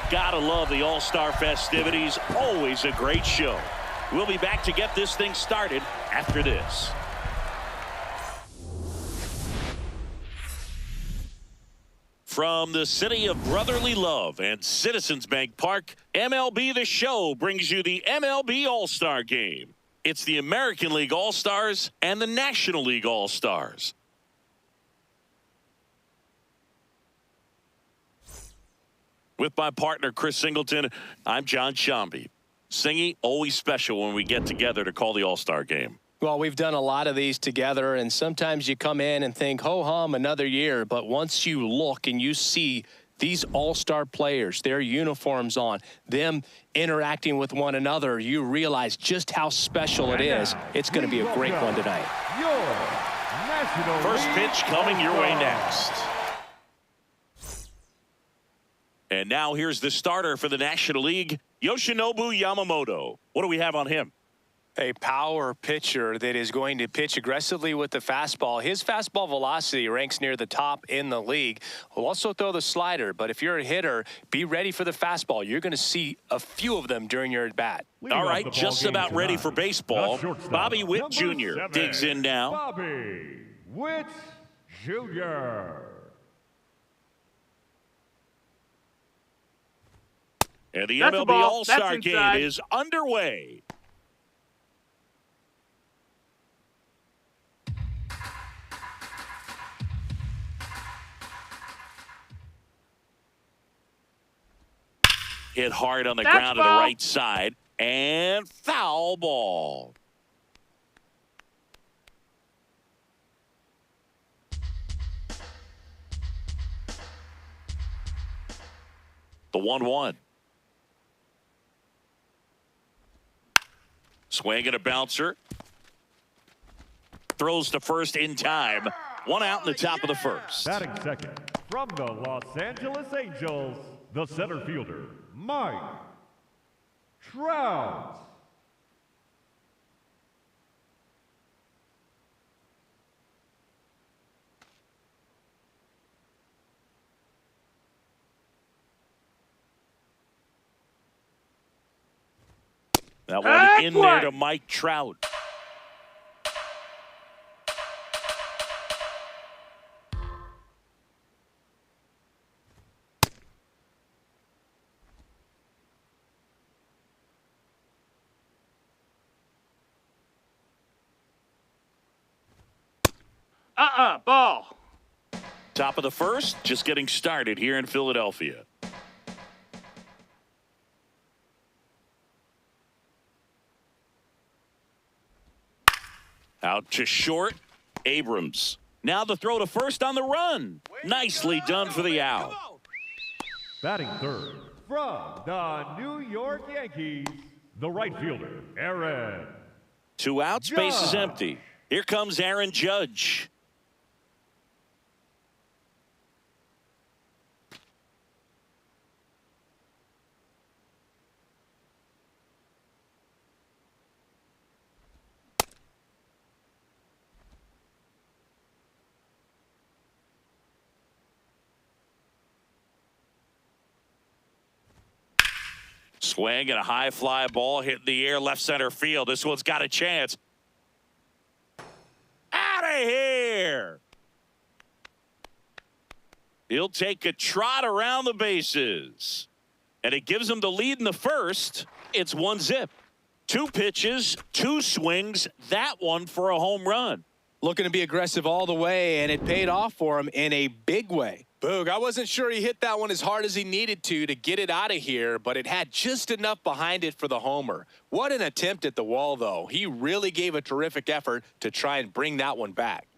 Gotta love the All-Star festivities. Always a great show. We'll be back to get this thing started after this. From the city of brotherly love and Citizens Bank Park, MLB The Show brings you the MLB All-Star Game. It's the American League All-Stars and the National League All-Stars. With my partner, Chris Singleton, I'm John Shambi. Singy, always special when we get together to call the All-Star Game. Well, we've done a lot of these together, and sometimes you come in and think, ho-hum, another year. But once you look and you see these all-star players, their uniforms on, them interacting with one another, you realize just how special it is. It's going to be a great one tonight. First pitch coming your way next. And now here's the starter for the National League, Yoshinobu Yamamoto. What do we have on him? A power pitcher that is going to pitch aggressively with the fastball. His fastball velocity ranks near the top in the league. He'll also throw the slider, but if you're a hitter, be ready for the fastball. You're going to see a few of them during your at-bat. All right, just about ready for baseball. Bobby Witt Jr. digs in now. Bobby Witt Jr. And the MLB All-Star Game is underway. Hit hard on the ground to the right side, and foul ball. The 1-1. Swing and a bouncer. Throws to first in time. One out in the top of the first. Batting second from the Los Angeles Angels, the center fielder, Mike Trout. That one in there to Mike Trout. Ball. Top of the first, just getting started here in Philadelphia. Out to short, Abrams. Now the throw to first on the run. Nicely done for the out. Batting third from the New York Yankees, the right fielder, Aaron. 2 outs, base is empty. Here comes Aaron Judge. Swing and a high fly ball hitting the air left center field. This one's got a chance. Out of here. He'll take a trot around the bases. And it gives him the lead in the first. It's 1-0. 2 pitches, 2 swings. That one for a home run. Looking to be aggressive all the way, and it paid off for him in a big way. Boog, I wasn't sure he hit that one as hard as he needed to get it out of here, but it had just enough behind it for the homer. What an attempt at the wall, though. He really gave a terrific effort to try and bring that one back.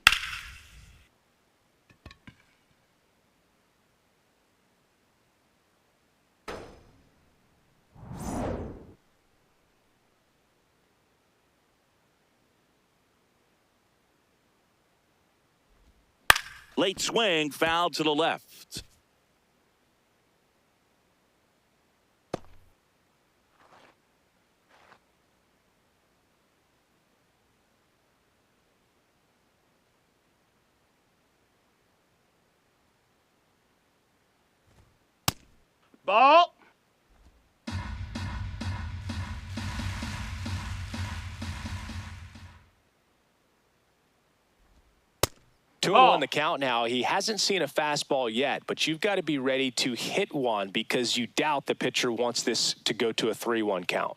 Late swing, foul to the left. Ball. 2-1 the count now. He hasn't seen a fastball yet, but you've got to be ready to hit one because you doubt the pitcher wants this to go to a 3-1 count.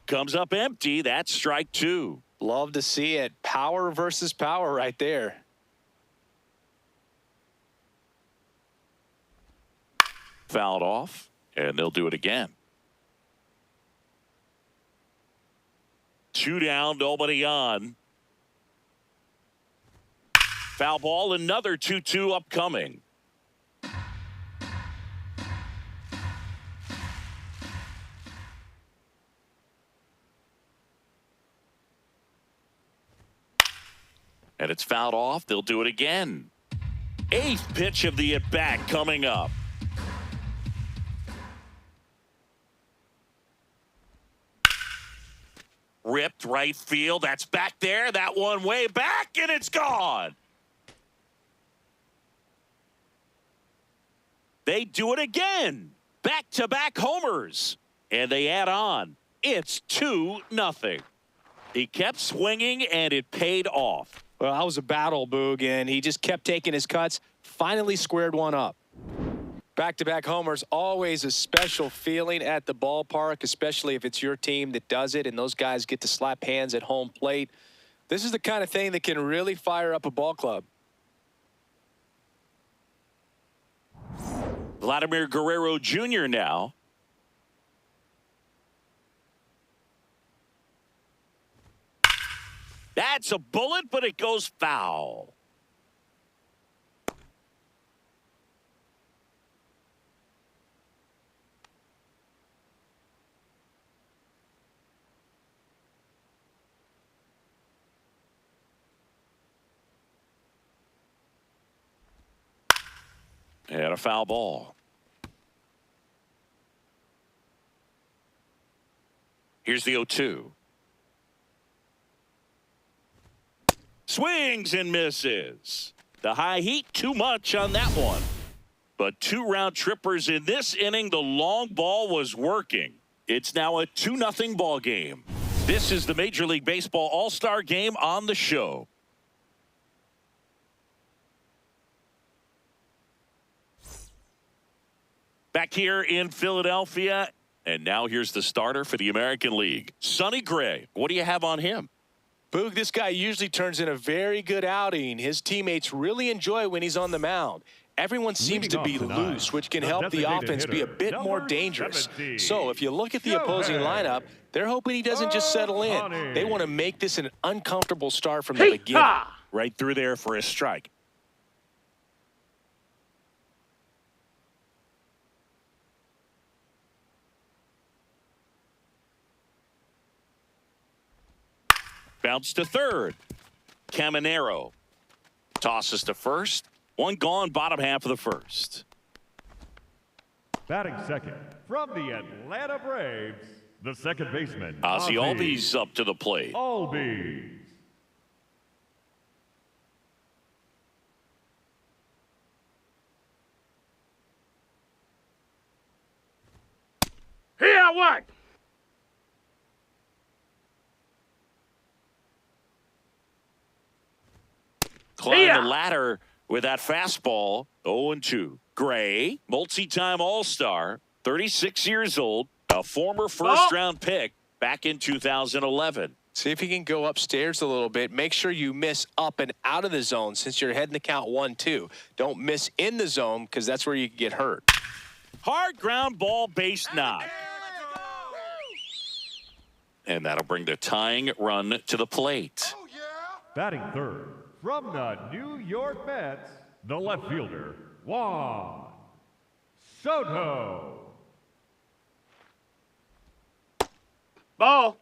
Comes up empty. That's strike two. Love to see it. Power versus power right there. Fouled off, and they'll do it again. 2 down, nobody on. Foul ball, another 2-2 upcoming. And it's fouled off. They'll do it again. 8th pitch of the at-bat coming up. Ripped right field. That's back there. That one way back, and it's gone. They do it again. Back-to-back homers. And they add on. It's 2-0. He kept swinging, and it paid off. Well, that was a battle, Boog, and he just kept taking his cuts. Finally squared one up. Back-to-back homers, always a special feeling at the ballpark, especially if it's your team that does it and those guys get to slap hands at home plate. This is the kind of thing that can really fire up a ball club. Vladimir Guerrero Jr. now. That's a bullet, but it goes foul. And a foul ball. Here's the 0-2. Swings and misses. The high heat, too much on that one. But 2 round trippers in this inning. The long ball was working. It's now a 2-0 ball game. This is the Major League Baseball All-Star Game on the show. Back here in Philadelphia, and now here's the starter for the American League, Sonny Gray. What do you have on him? Boog, this guy usually turns in a very good outing. His teammates really enjoy when he's on the mound. Everyone seems to be loose, which can help the offense be a bit more dangerous. So if you look at the opposing lineup, they're hoping he doesn't just settle in. They want to make this an uncomfortable start from the beginning. Right through there for a strike. Bounce to third. Caminero tosses to first. 1 gone, bottom half of the first. Batting second from the Atlanta Braves, the second baseman, Ozzie Albies up to the plate. Albies. Here, what? Climb the ladder with that fastball. 0-2. Gray, multi-time All-Star, 36 years old, a former first-round pick back in 2011. See if he can go upstairs a little bit. Make sure you miss up and out of the zone since you're heading the count 1-2. Don't miss in the zone because that's where you can get hurt. Hard ground ball, base knock. And that'll bring the tying run to the plate. Batting third from the New York Mets, the left fielder, Juan Soto. Ball.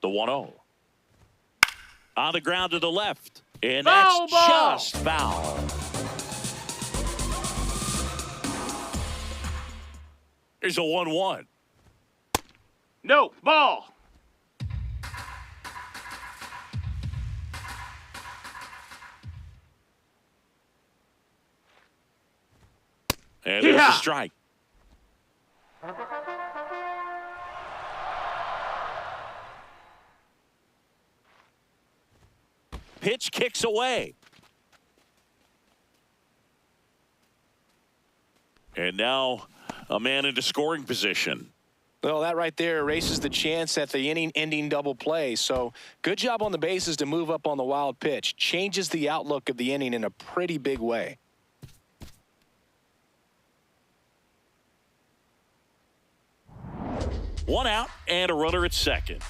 The 1-0. On the ground to the left. And that's just foul. Here's a 1-1. No, ball. And there's a strike. Pitch kicks away. And now a man into scoring position. Well, that right there erases the chance at the inning-ending double play. So good job on the bases to move up on the wild pitch. Changes the outlook of the inning in a pretty big way. One out and a runner at second.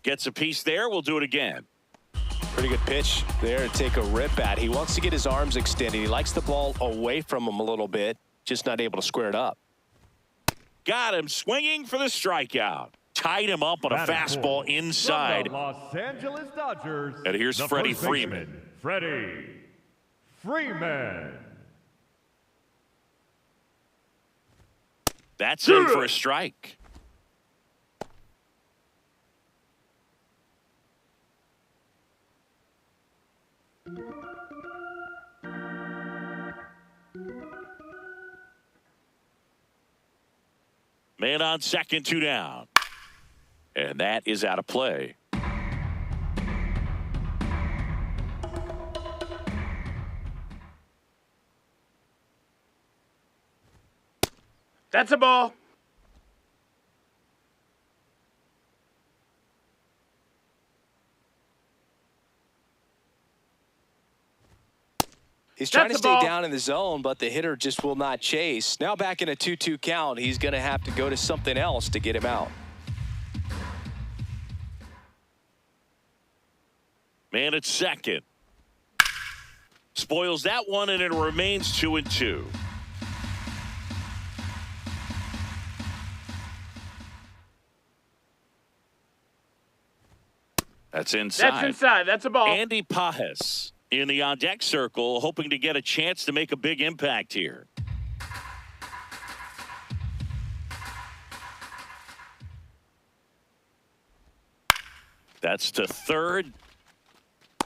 Gets a piece there. We'll do it again. Pretty good pitch there to take a rip at. He wants to get his arms extended. He likes the ball away from him a little bit, just not able to square it up. Got him swinging for the strikeout. Tied him up on a fastball inside. Los Angeles Dodgers. And here's Freddie Freeman. Freddie Freeman. That's in for a strike. Man on second, 2 down. And that is out of play. That's a ball. He's trying to stay down in the zone, but the hitter just will not chase. Now back in a 2-2 count, he's going to have to go to something else to get him out. Man at second. Spoils that one, and it remains 2-2. That's inside. That's inside. That's a ball. Andy Pajes in the on-deck circle, hoping to get a chance to make a big impact here. That's to third.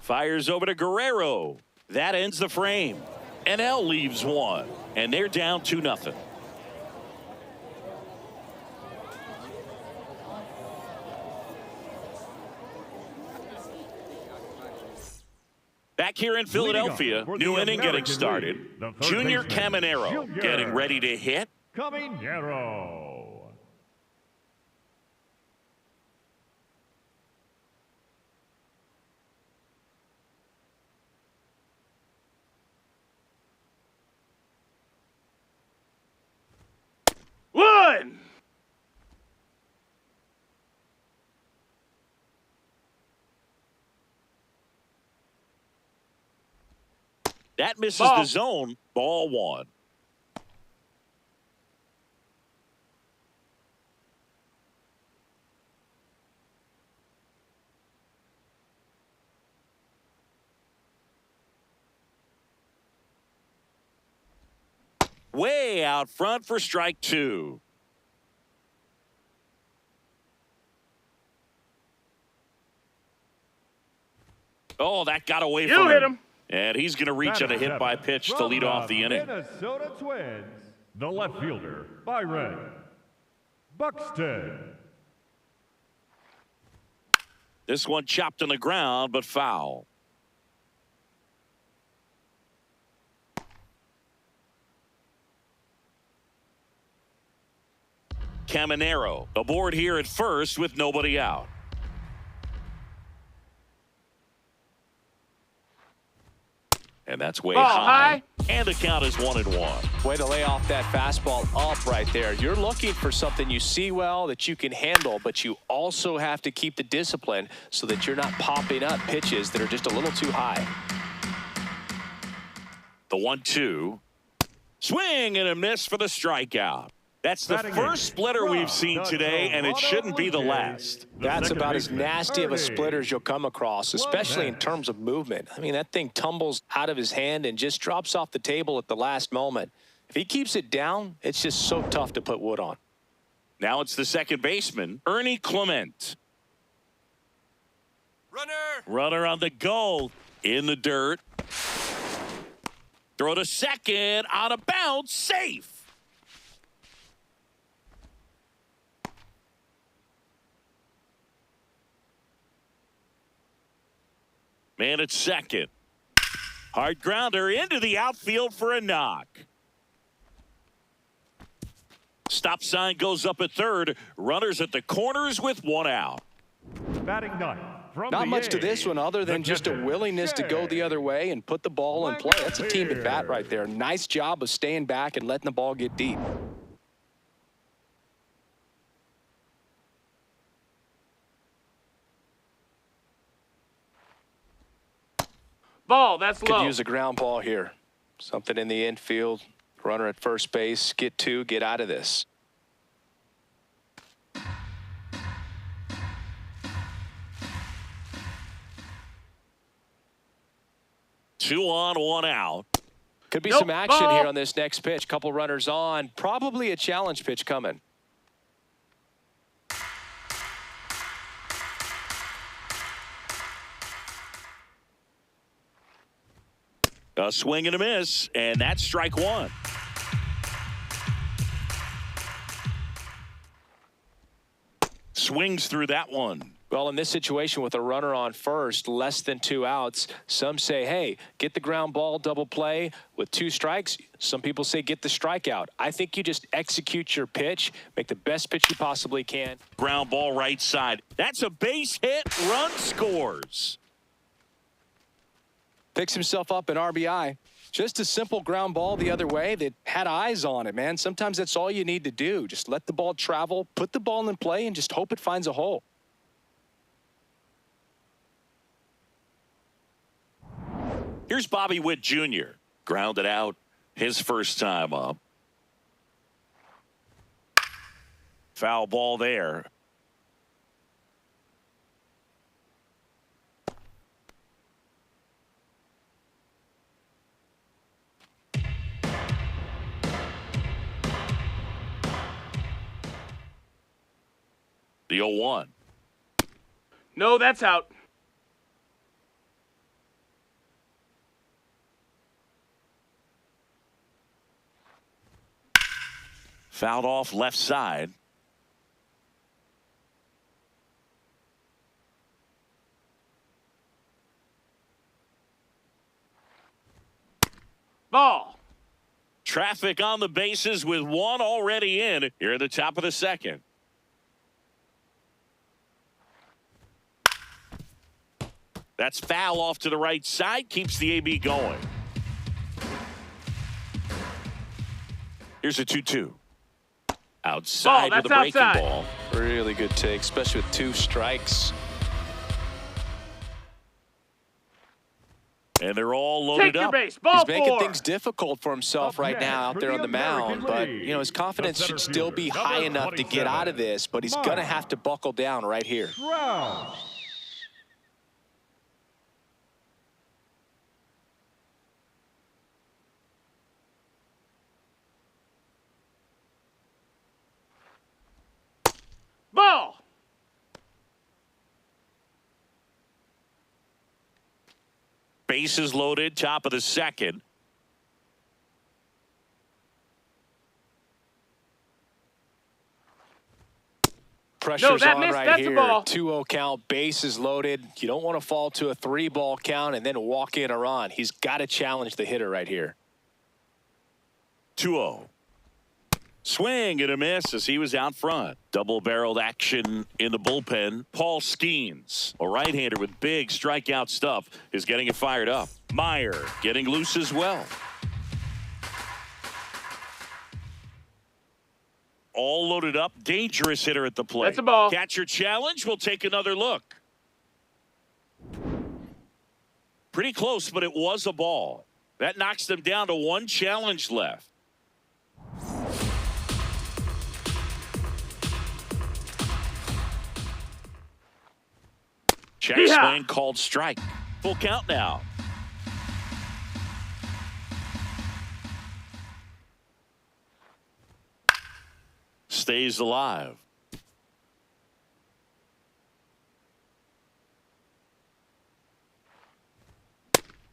Fires over to Guerrero. That ends the frame. NL leaves one, and they're down 2-0. Back here in Philadelphia, new inning getting started. Junior Caminero getting ready to hit. Caminero. One. That misses the zone. Ball 1. Way out front for strike 2. Oh, that got away from him. You hit him. And he's going to reach on a hit by pitch to lead off the inning. Minnesota Twins, the left fielder, Byron Buxton. This one chopped on the ground, but foul. Caminero aboard here at first with nobody out. And that's way high. And the count is 1-1. Way to lay off that fastball up right there. You're looking for something you see well that you can handle, but you also have to keep the discipline so that you're not popping up pitches that are just a little too high. The 1-2. Swing and a miss for the strikeout. That's the first splitter we've seen today, and it shouldn't be the last. That's about as nasty of a splitter as you'll come across, especially in terms of movement. I mean, that thing tumbles out of his hand and just drops off the table at the last moment. If he keeps it down, it's just so tough to put wood on. Now it's the second baseman, Ernie Clement. Runner on the goal. In the dirt. Throw to second. On a bounce. Safe. Man at second. Hard grounder into the outfield for a knock. Stop sign goes up at third. Runners at the corners with one out. Batting ninth. Not much to this one other than just a willingness to go the other way and put the ball in play. That's a team at bat right there. Nice job of staying back and letting the ball get deep. Ball, that's low. Could use a ground ball here. Something in the infield. Runner at first base. Get two. Get out of this. Two on, one out. Could be some action here on this next pitch. Couple runners on. Probably a challenge pitch coming. A swing and a miss, and that's strike one. Swings through that one. Well, in this situation with a runner on first, less than 2 outs, some say, hey, get the ground ball, double play with 2 strikes. Some people say get the strikeout. I think you just execute your pitch, make the best pitch you possibly can. Ground ball right side. That's a base hit. Run scores. Picks himself up an RBI. Just a simple ground ball the other way that had eyes on it, man. Sometimes that's all you need to do. Just let the ball travel, put the ball in play, and just hope it finds a hole. Here's Bobby Witt Jr. Grounded out his first time up. Foul ball there. The 0-1. No, that's out. Fouled off left side. Ball. Traffic on the bases with one already in here at the top of the second. That's foul off to the right side. Keeps the AB going. Here's a 2-2. Outside Ball, with a breaking outside. ball. Really good take, especially with 2 strikes. And they're all loaded Take your up. base. Ball He's making 4. things difficult for himself right now out there on the mound. But, you know, his confidence should still be high enough to get out of this. But he's going to have to buckle down right here. Round. Ball. Bases loaded, top of the second. Pressure's on missed. right That's a here. ball. 2-0 count, bases loaded. You don't want to fall to a 3-ball count and then walk in a run. He's got to challenge the hitter right here. 2-0. Swing and a miss as he was out front. Double-barreled action in the bullpen. Paul Skeens, a right-hander with big strikeout stuff, is getting it fired up. Meyer getting loose as well. All loaded up. Dangerous hitter at the plate. That's a ball. Catcher challenge. We'll take another look. Pretty close, but it was a ball. That knocks them down to 1 challenge left. Check swing called strike. Full count now. Stays alive.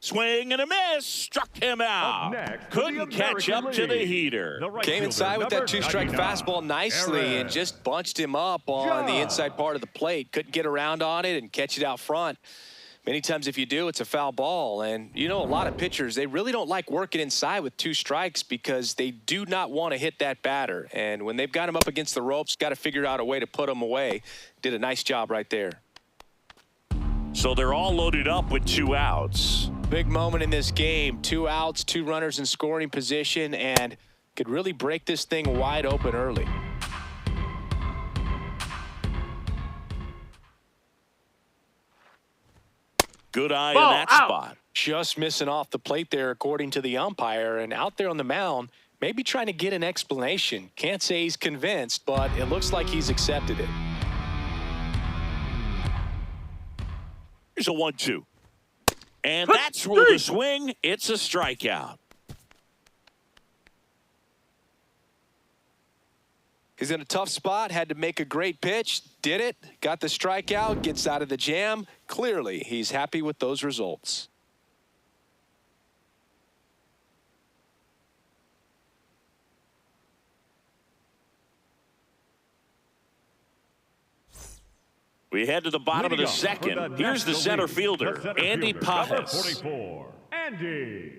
Swing and a miss. Struck him out. next, Couldn't catch up to the heater. The right Came fielder, inside with that number two-strike 99, fastball nicely Aaron. and just bunched him up on the John. inside part of the plate. Couldn't get around on it and catch it out front. Many times if you do, it's a foul ball. And, you know, a lot of pitchers, they really don't like working inside with two strikes because they do not want to hit that batter. And when they've got him up against the ropes, got to figure out a way to put him away. Did a nice job right there. So they're all loaded up with 2 outs. Big moment in this game. 2 outs, 2 runners in scoring position, and could really break this thing wide open early. Good eye Ball in that out. spot. Just missing off the plate there, according to the umpire, and out there on the mound, maybe trying to get an explanation. Can't say he's convinced, but it looks like he's accepted it. Here's a 1-2. And that's ruled a swing. It's a strikeout. He's in a tough spot, had to make a great pitch, did it, got the strikeout, gets out of the jam. Clearly, he's happy with those results. We head to the bottom of the Leading off for second. Here's the National center League, fielder, the center Andy fielder, number Pajes. 44, Andy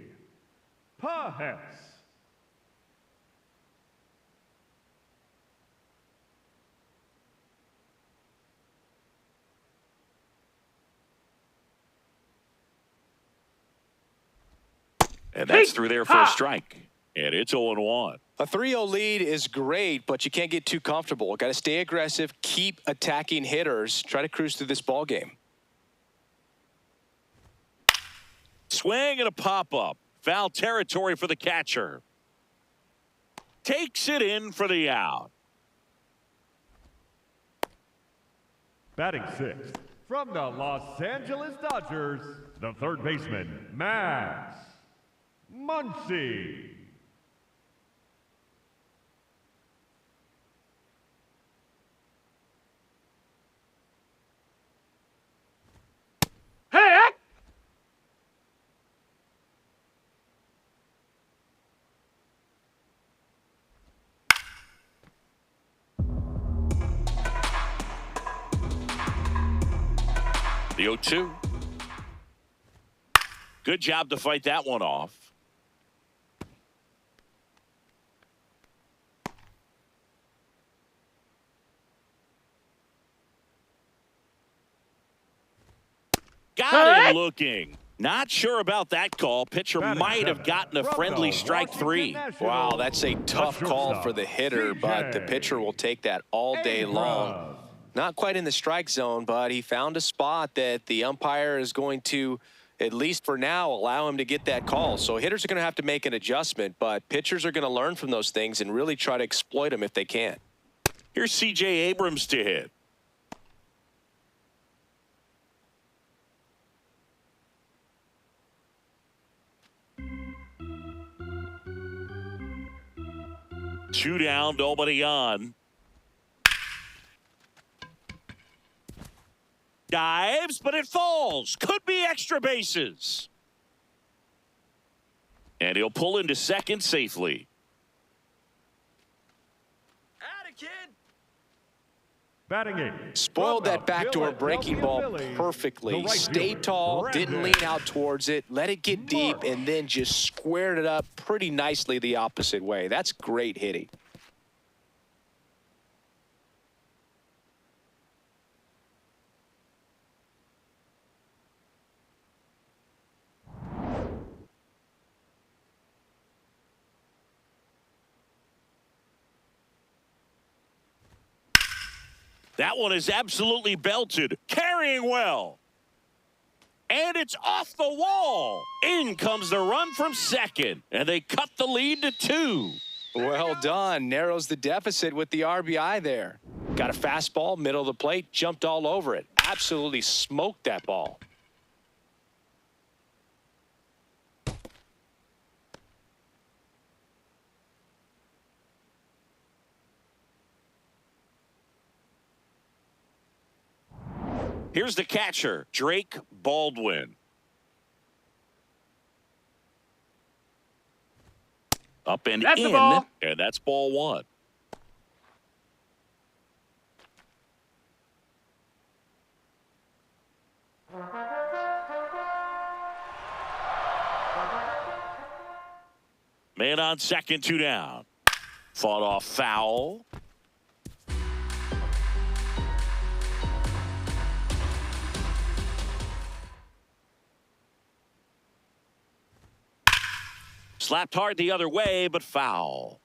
Pajes. And that's through there for a strike. And it's 0-1. A 3-0 lead is great, but you can't get too comfortable. Got to stay aggressive, keep attacking hitters, try to cruise through this ball game. Swing and a pop-up. Foul territory for the catcher. Takes it in for the out. Batting sixth, from the Los Angeles Dodgers, the third baseman, Max Muncy. Hey! The 0-2. Good job to fight that one off. Got him looking. Not sure about that call. Pitcher might have gotten a friendly strike 3. Wow, that's a tough call for the hitter, but the pitcher will take that all day long. Not quite in the strike zone, but he found a spot that the umpire is going to, at least for now, allow him to get that call. So hitters are going to have to make an adjustment, but pitchers are going to learn from those things and really try to exploit them if they can. Here's C.J. Abrams to hit. Two down, nobody on. Dives, but it falls. Could be extra bases. And he'll pull into second safely. Batting eight. Spoiled that backdoor breaking ball Philadelphia Phillies, perfectly. the right Stayed fielder, tall, didn't lean Brandon out towards it, let it get deep, and then just squared it up pretty nicely the opposite way. That's great hitting. That one is absolutely belted, carrying well. And it's off the wall. In comes the run from second, and they cut the lead to 2. Well done. Narrows the deficit with the RBI there. Got a fastball, middle of the plate, jumped all over it. Absolutely smoked that ball. Here's the catcher, Drake Baldwin. Up and That's the in, ball. and that's ball one. Man on second, 2 down. Fought off foul. Slapped hard the other way, but foul.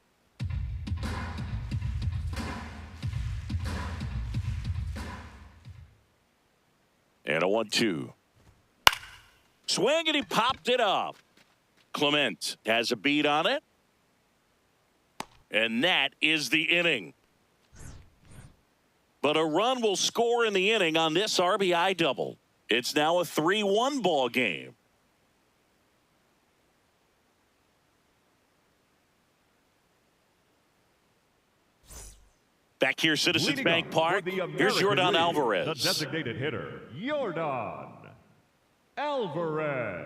And a 1-2. Swing, and he popped it up. Clement has a beat on it. And that is the inning. But a run will score in the inning on this RBI double. It's now a 3-1 ball game. Back here, Citizens Bank Park. Here's Jordan Alvarez. The designated hitter, Jordan Alvarez.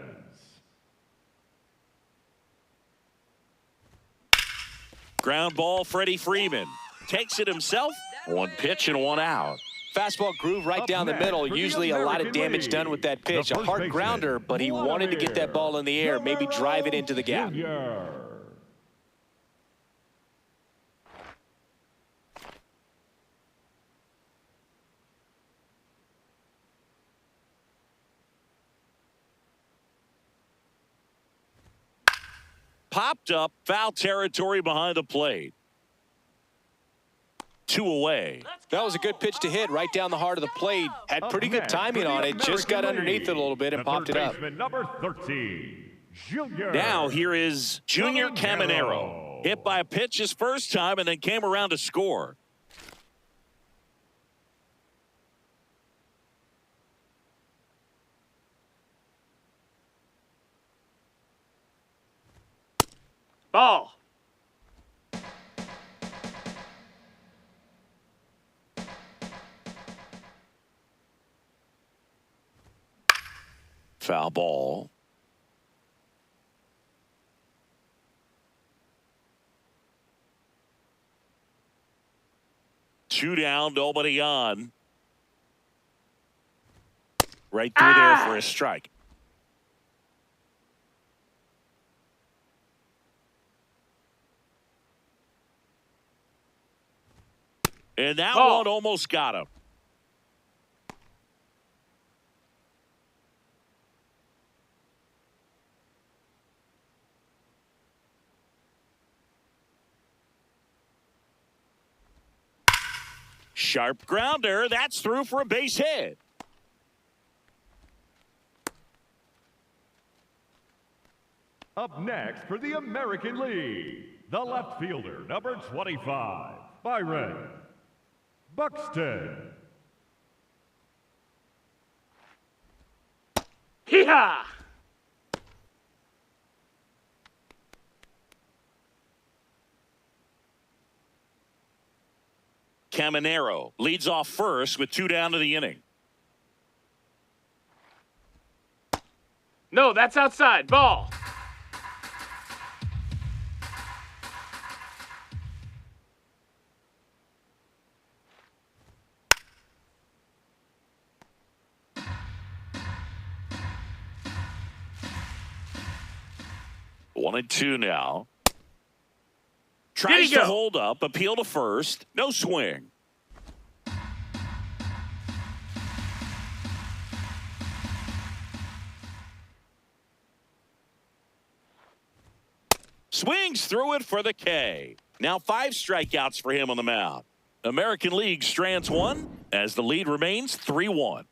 Ground ball, Freddie Freeman. Takes it himself. 1 pitch and 1 out. Fastball groove right down the middle. Usually a lot of damage done with that pitch. A hard grounder, but he wanted to get that ball in the air, maybe drive it into the gap. Popped up, foul territory behind the plate. 2 away. That was a good pitch to hit right down the heart of the plate. Had pretty good timing on it. Just got underneath it a little bit and popped it up. Number 13, Junior. Now here is Junior Caminero. Hit by a pitch his first time and then came around to score. Ball. Foul ball. Two down, nobody on. Right through there for a strike. And that one almost got him. Sharp grounder. That's through for a base hit. Up next for the American League, the left fielder, number 25, Byron Buxton. Hee-haw! Caminero leads off first with 2 down to the inning. No, that's outside. Ball. One and two now. Tries to hold up, appeal to first. No swing. Swings through it for the K. Now 5 strikeouts for him on the mound. American League strands 1 as the lead remains 3-1.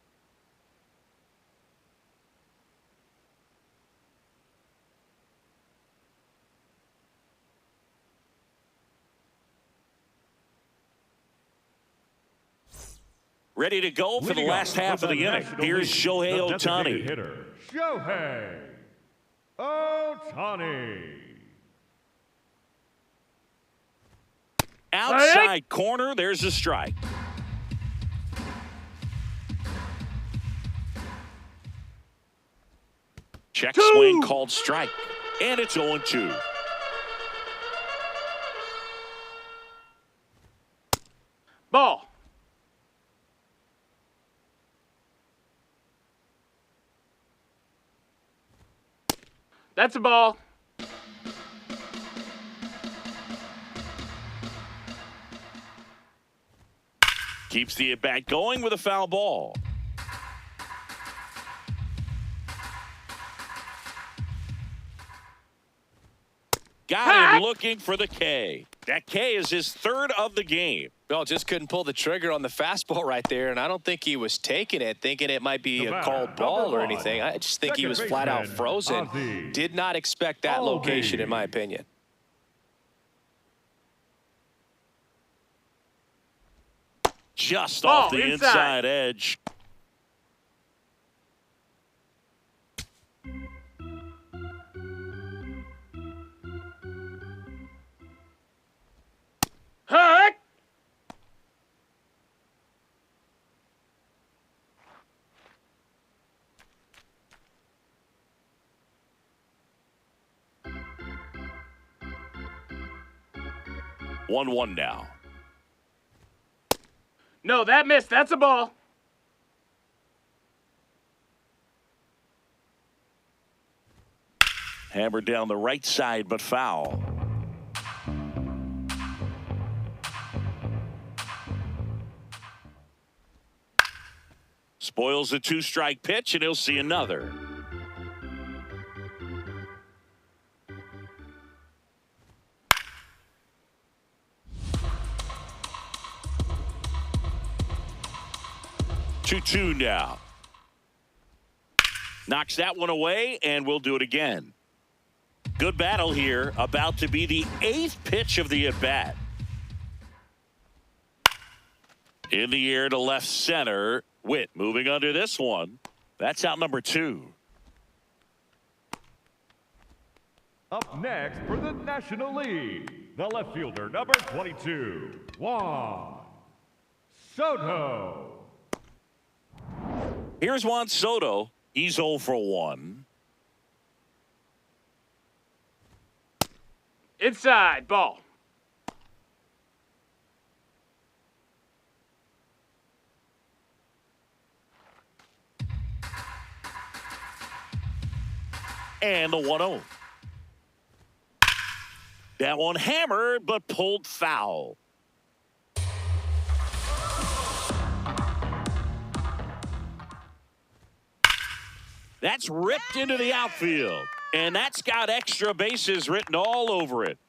Ready to go for the last half of the inning. Here's Shohei Ohtani. Hitter, Shohei Ohtani. Outside corner, there's a strike. Check swing called strike. And it's 0-2. That's a ball. Keeps the at-bat going with a foul ball. Got him looking for the K. That K is his third of the game. Well, just couldn't pull the trigger on the fastball right there, and I don't think he was taking it, thinking it might be a called ball or anything. I just think he was flat out frozen. Did not expect that location, in my opinion. Just off the inside edge. Hut! 1-1 now. No, that missed. That's a ball. Hammered down the right side, but foul. Spoils a two-strike pitch, and he'll see another. Two now. Knocks that one away, and we'll do it again. Good battle here. About to be the 8th pitch of the at-bat. In the air to left center. Witt moving under this one. That's out number 2. Up next for the National League, the left fielder, number 22, Juan Soto. Here's Juan Soto. He's 0 for 1. Inside, ball. And the 1-0. That one hammered, but pulled foul. That's ripped into the outfield. And that's got extra bases written all over it.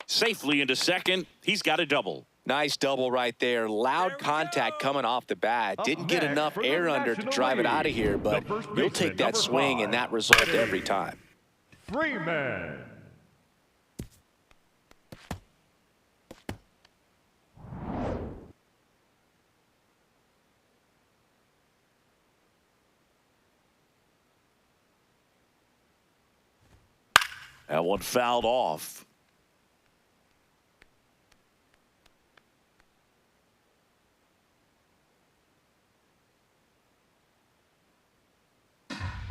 Safely into second. He's got a double. Nice double right there. Loud contact coming off the bat. Didn't get enough air under to drive it out of here, but you'll take that swing and that result every time. Freeman. That one fouled off.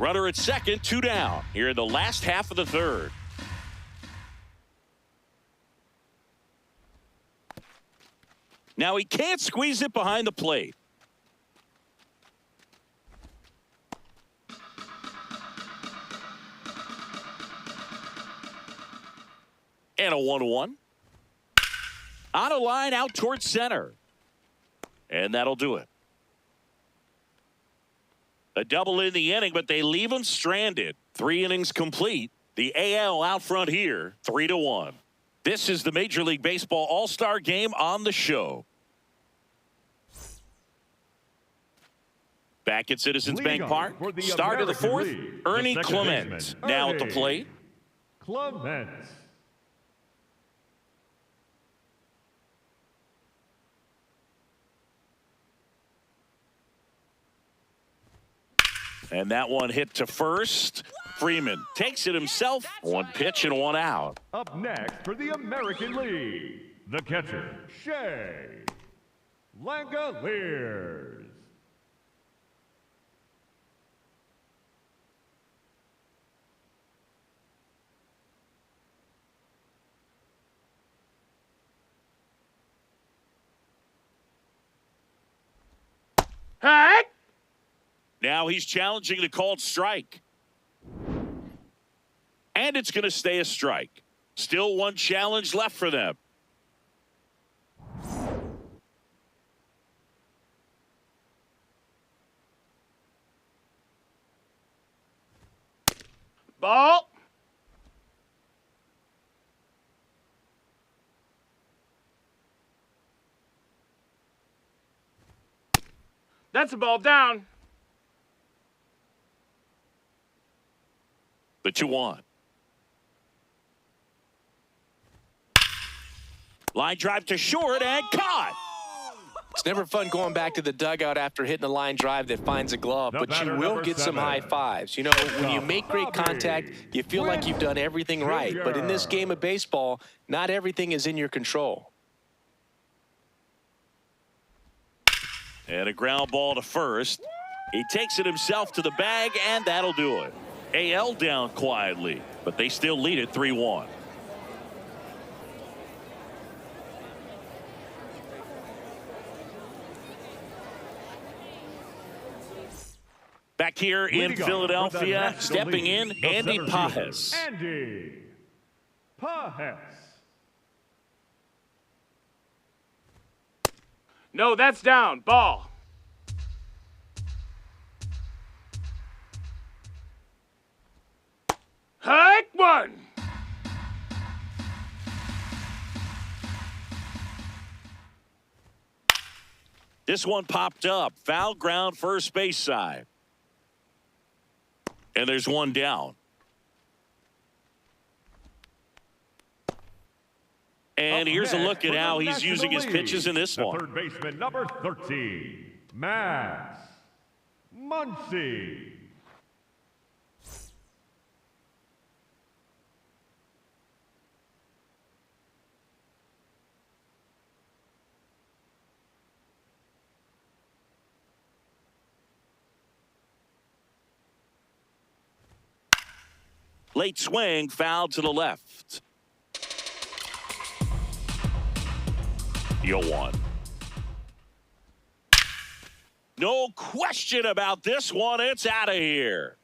Runner at second, 2 down here in the last half of the third. Now he can't squeeze it behind the plate. And a 1-1. On a line out towards center. And that'll do it. A double in the inning, but they leave him stranded. 3 innings complete. The AL out front here, 3-1. This is the Major League Baseball All-Star Game on the show. Back at Citizens Bank Park, start of the 4th, Ernie Clement now at the plate. Clement. And that one hit to first. Freeman takes it himself. 1 pitch and 1 out. Up next for the American League, the catcher, Shea Langoliers. Hut! Now he's challenging the called strike. And it's going to stay a strike. Still one challenge left for them. Ball. That's a ball down. The 2-1. Line drive to short and caught. It's never fun going back to the dugout after hitting a line drive that finds a glove, but you will get some high fives. You know, when you make great contact, you feel like you've done everything right. But in this game of baseball, not everything is in your control. And a ground ball to first. He takes it himself to the bag, and that'll do it. AL down quietly, but they still lead it 3-1. Back here in Philadelphia, stepping in, Andy Pajes. Andy Pajes. No, that's down. Ball. Hike one. This one popped up. Foul ground, first base side. And there's one down. And here's a look at how he's using his pitches in this one. Third baseman, number 13, Max Muncy. Late swing, foul to the left. 0-1. No question about this one. It's out of here.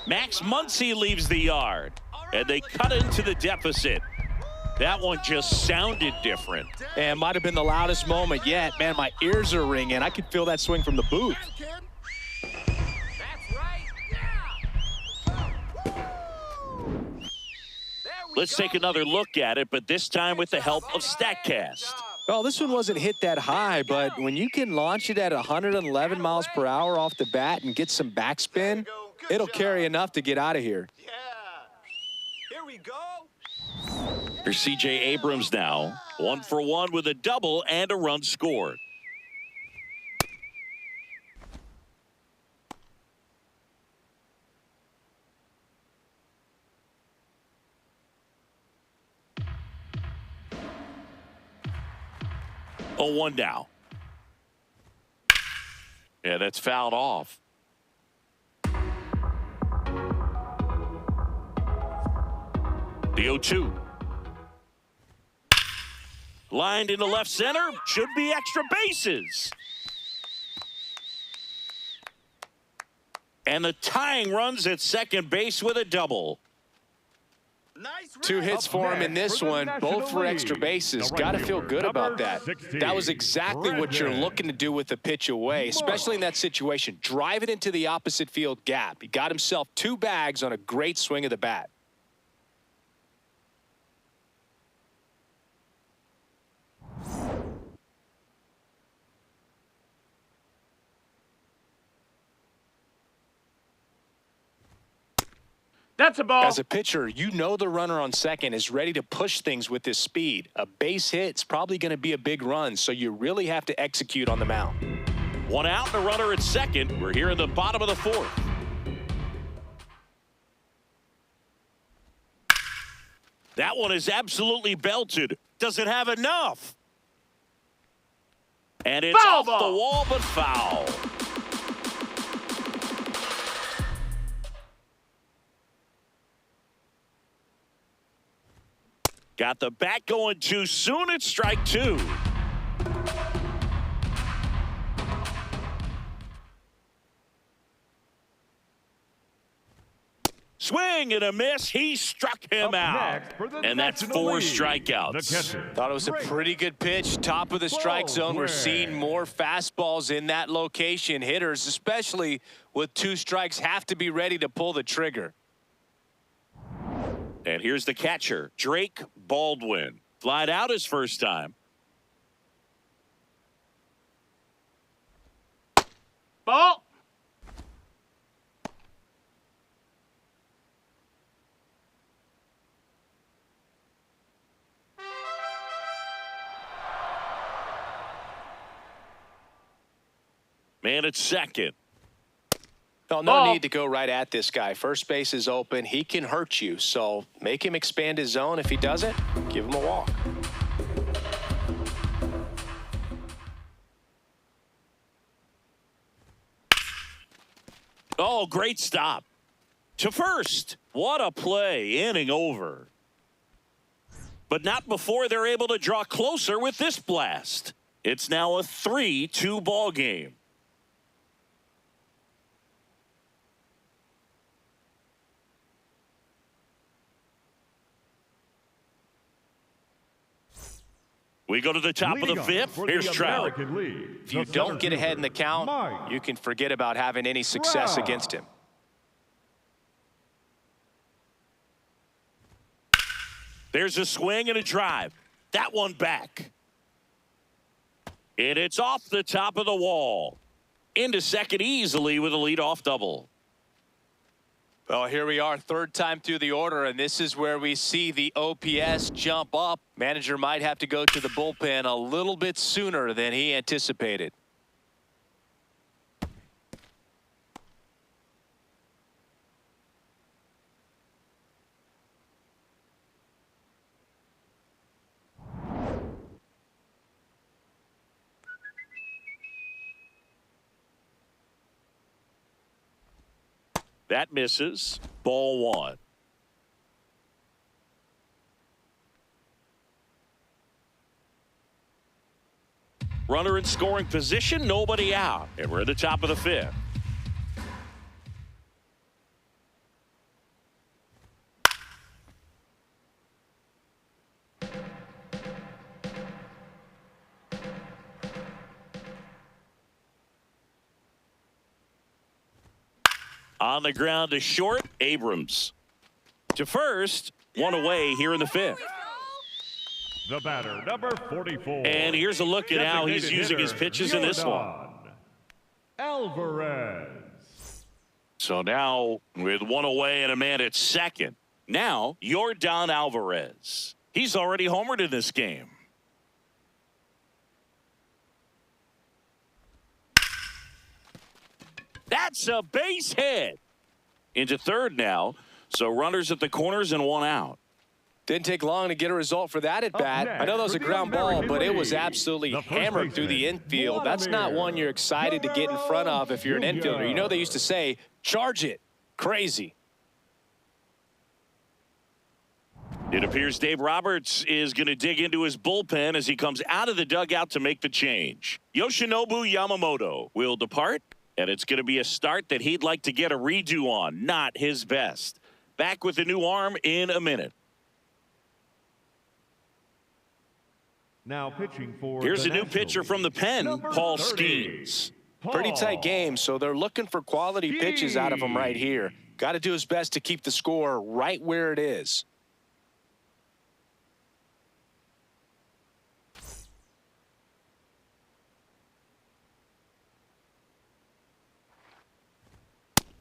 Max Muncy leaves the yard, and they cut into the deficit. That one just sounded different. And might have been the loudest moment yet. Man, my ears are ringing. I could feel that swing from the booth. Let's take another look at it, but this time with the help of StatCast. Well, this one wasn't hit that high, but when you can launch it at 111 miles per hour off the bat and get some backspin, it'll carry enough to get out of here. Yeah. Here we go. Here's C.J. Abrams now, 1 for 1 with a double and a run scored. Oh, 1 now. Yeah, that's fouled off. The 0-2. Lined into left center. Should be extra bases. And the tying runs at second base with a double. Nice 2 hits for him in this one, both for extra bases. Got to feel good about that. That was exactly what you're looking to do with the pitch away, especially in that situation. Drive it into the opposite field gap. He got himself 2 bags on a great swing of the bat. That's a ball. As a pitcher, you know the runner on second is ready to push things with his speed. A base hit's probably going to be a big run, so you really have to execute on the mound. 1 out and a runner at second. We're here in the bottom of the 4th. That one is absolutely belted. Does it have enough? And it's Foul off ball. the wall, but foul. Got the bat going too soon. It's strike 2. Swing and a miss. He struck him Up out. next for the And that's National 4 League, strikeouts. the catcher, Thought it was a pretty good pitch. Top of the strike zone. We're seeing more fastballs in that location. Hitters, especially with 2 strikes, have to be ready to pull the trigger. And here's the catcher, Drake Baldwin. Flied out his first time. Ball. Man at second. No Ball. need to go right at this guy. First base is open. He can hurt you. So make him expand his zone. If he doesn't, give him a walk. Oh, great stop. To first. What a play. Inning over. But not before they're able to draw closer with this blast. It's now a 3-2 ball game. We go to the top of the Leading off 5th. for Here's the Trout. American League, If you the don't center get ahead in the fielder, count, Mike you can forget about having any success Trout. against him. There's a swing and a drive. That one back. And it's off the top of the wall. Into second easily with a leadoff double. Well, here we are, 3rd time through the order, and this is where we see the OPS jump up. Manager might have to go to the bullpen a little bit sooner than he anticipated. That misses. Ball 1. Runner in scoring position, nobody out. And we're at the top of the 5th. On the ground to short, Abrams. To first, one away here in the 5th. The batter, number 44. And here's a look at how he's Designated using his hitter, pitches in this one. Yordan Alvarez. So now with one away and a man at second. Now Yordan Alvarez. He's already homered in this game. That's a base hit. Into third now. So runners at the corners and one out. Didn't take long to get a result for that at bat. I know that was a ground ball, but it was absolutely hammered through the infield. That's not one you're excited to get in front of if you're an infielder. You know they used to say, charge it. Crazy. It appears Dave Roberts is going to dig into his bullpen as he comes out of the dugout to make the change. Yoshinobu Yamamoto will depart, and it's going to be a start that he'd like to get a redo on. Not his best. Back with the new arm in a minute. Now pitching for Here's the a new National pitcher League, from the pen, number Paul 30, Skeens. Pretty tight Paul game, so they're looking for quality pitches out of him right here. Got to do his best to keep the score right where it is.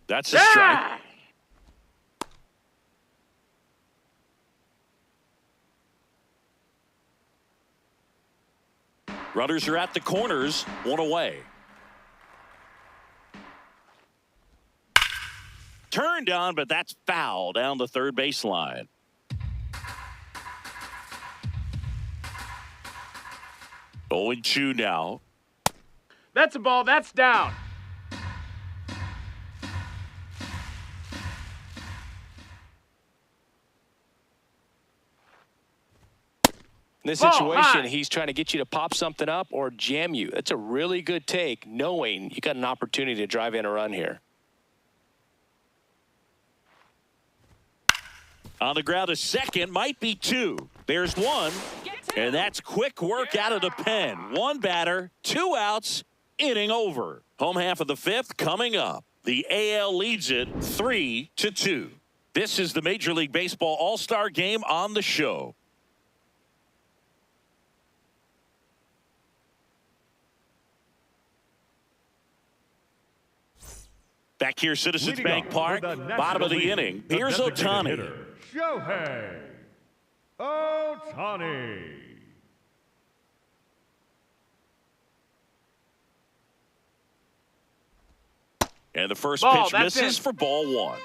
That's a strike. Runners are at the corners, one away. Turned on, but that's foul down the third baseline. Oh, 0-2 now. That's a ball. That's down. In this Ball situation, high. he's trying to get you to pop something up or jam you. That's a really good take, knowing you got an opportunity to drive in a run here. On the ground, a second, might be two. There's one, and that's quick work out of the pen. One batter, two outs, inning over. Home half of the fifth coming up. The AL leads it 3-2. This is the Major League Baseball All-Star Game on the show. Back here, Citizens Bank Park, bottom of the inning. Here's Ohtani. Shohei Ohtani. And the first Ball, pitch that's misses in. for ball one.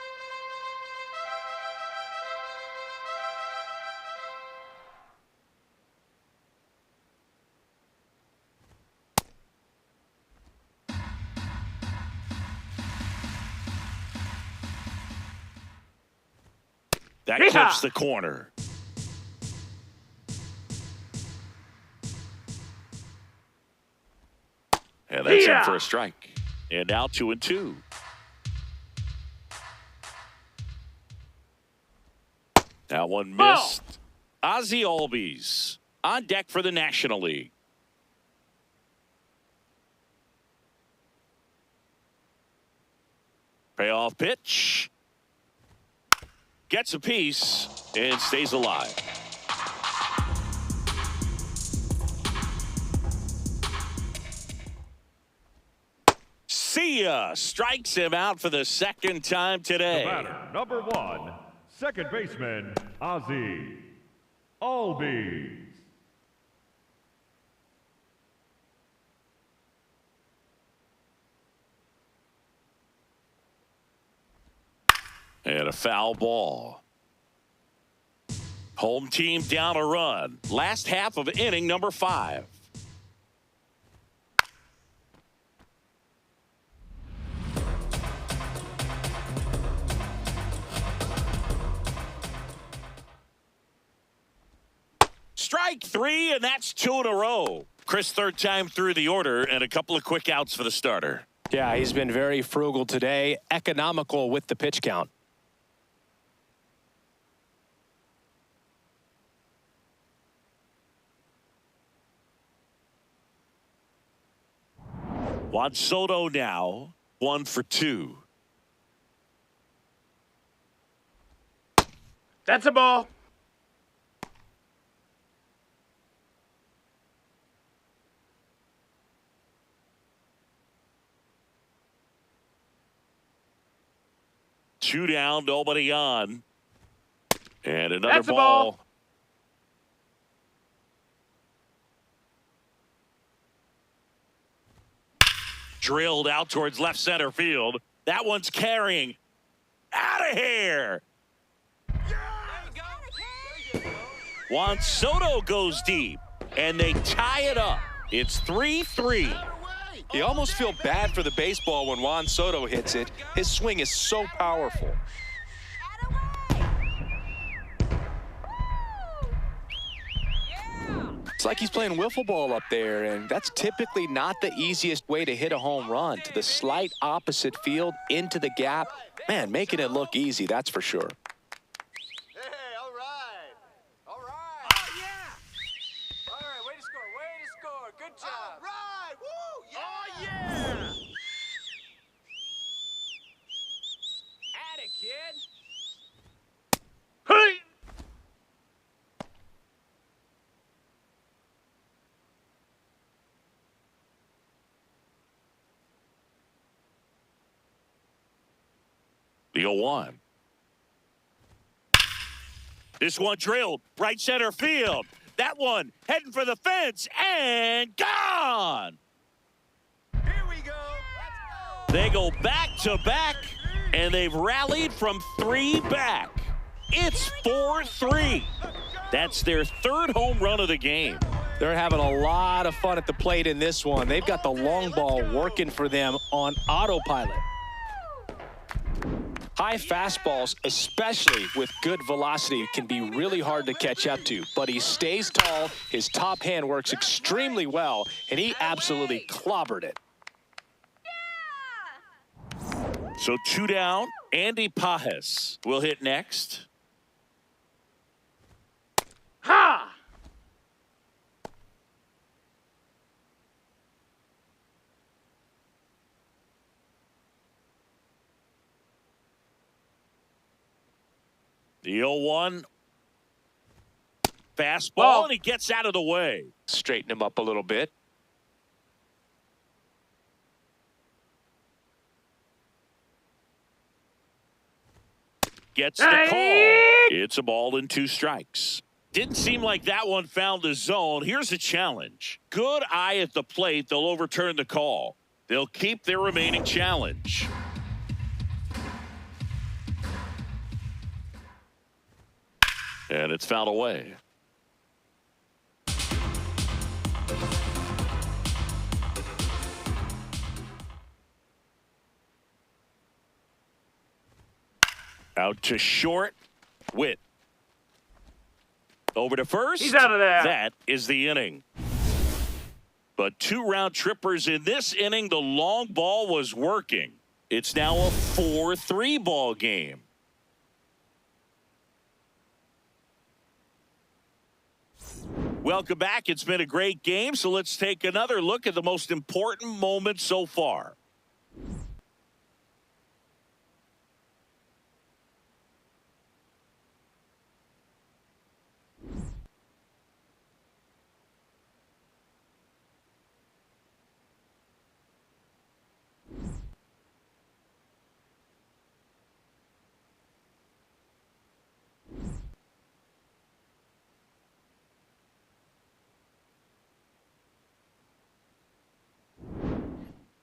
That clips the corner. And that's in for a strike. And now 2-2. That one missed. Ozzie Albies on deck for the National League. Payoff pitch. Gets a piece and stays alive. See ya. Strikes him out for the second time today. The batter, number one, second baseman, Ozzie Albies. And a foul ball. Home team down a run. Last half of inning number 5. Strike 3, and that's 2 in a row. Chris, third time through the order, and a couple of quick outs for the starter. Yeah, he's been very frugal today, economical with the pitch count. Juan Soto now 1 for 2. That's a ball. Two down, nobody on. And another That's a ball. ball. Drilled out towards left center field. That one's carrying. Out of here. Juan Soto goes deep, and they tie it up. It's 3-3. You almost feel bad for the baseball when Juan Soto hits it. His swing is so powerful. It's like he's playing wiffle ball up there, and that's typically not the easiest way to hit a home run. To the slight opposite field, into the gap. Man, making it look easy, that's for sure. Hey, all right. All right. Oh, yeah. All right, way to score. Way to score. Good job. All right. Woo. Yeah. Oh, yeah. At it, kid. Hey. The 0-1. This one drilled right center field. That one heading for the fence and gone. Here we go. Let's go. They go back to back, and they've rallied from 3 back. It's 4-3. That's their third home run of the game. They're having a lot of fun at the plate in this one. They've got the long ball working for them on autopilot. High fastballs, especially with good velocity, can be really hard to catch up to. But he stays tall, his top hand works extremely well, and he absolutely clobbered it. So 2 down. Andy Pajes will hit next. Ha! The 0-1. Fastball, Ball. and he gets out of the way. Straighten him up a little bit. Gets the call. It's a ball and 2 strikes. Didn't seem like that one found the zone. Here's a challenge. Good eye at the plate. They'll overturn the call. They'll keep their remaining challenge. And it's fouled away. Out to short. Witt. Over to first. He's out of there. That is the inning. But 2 round trippers in this inning. The long ball was working. It's now a 4-3 ball game. Welcome back. It's been a great game, so let's take another look at the most important moments so far.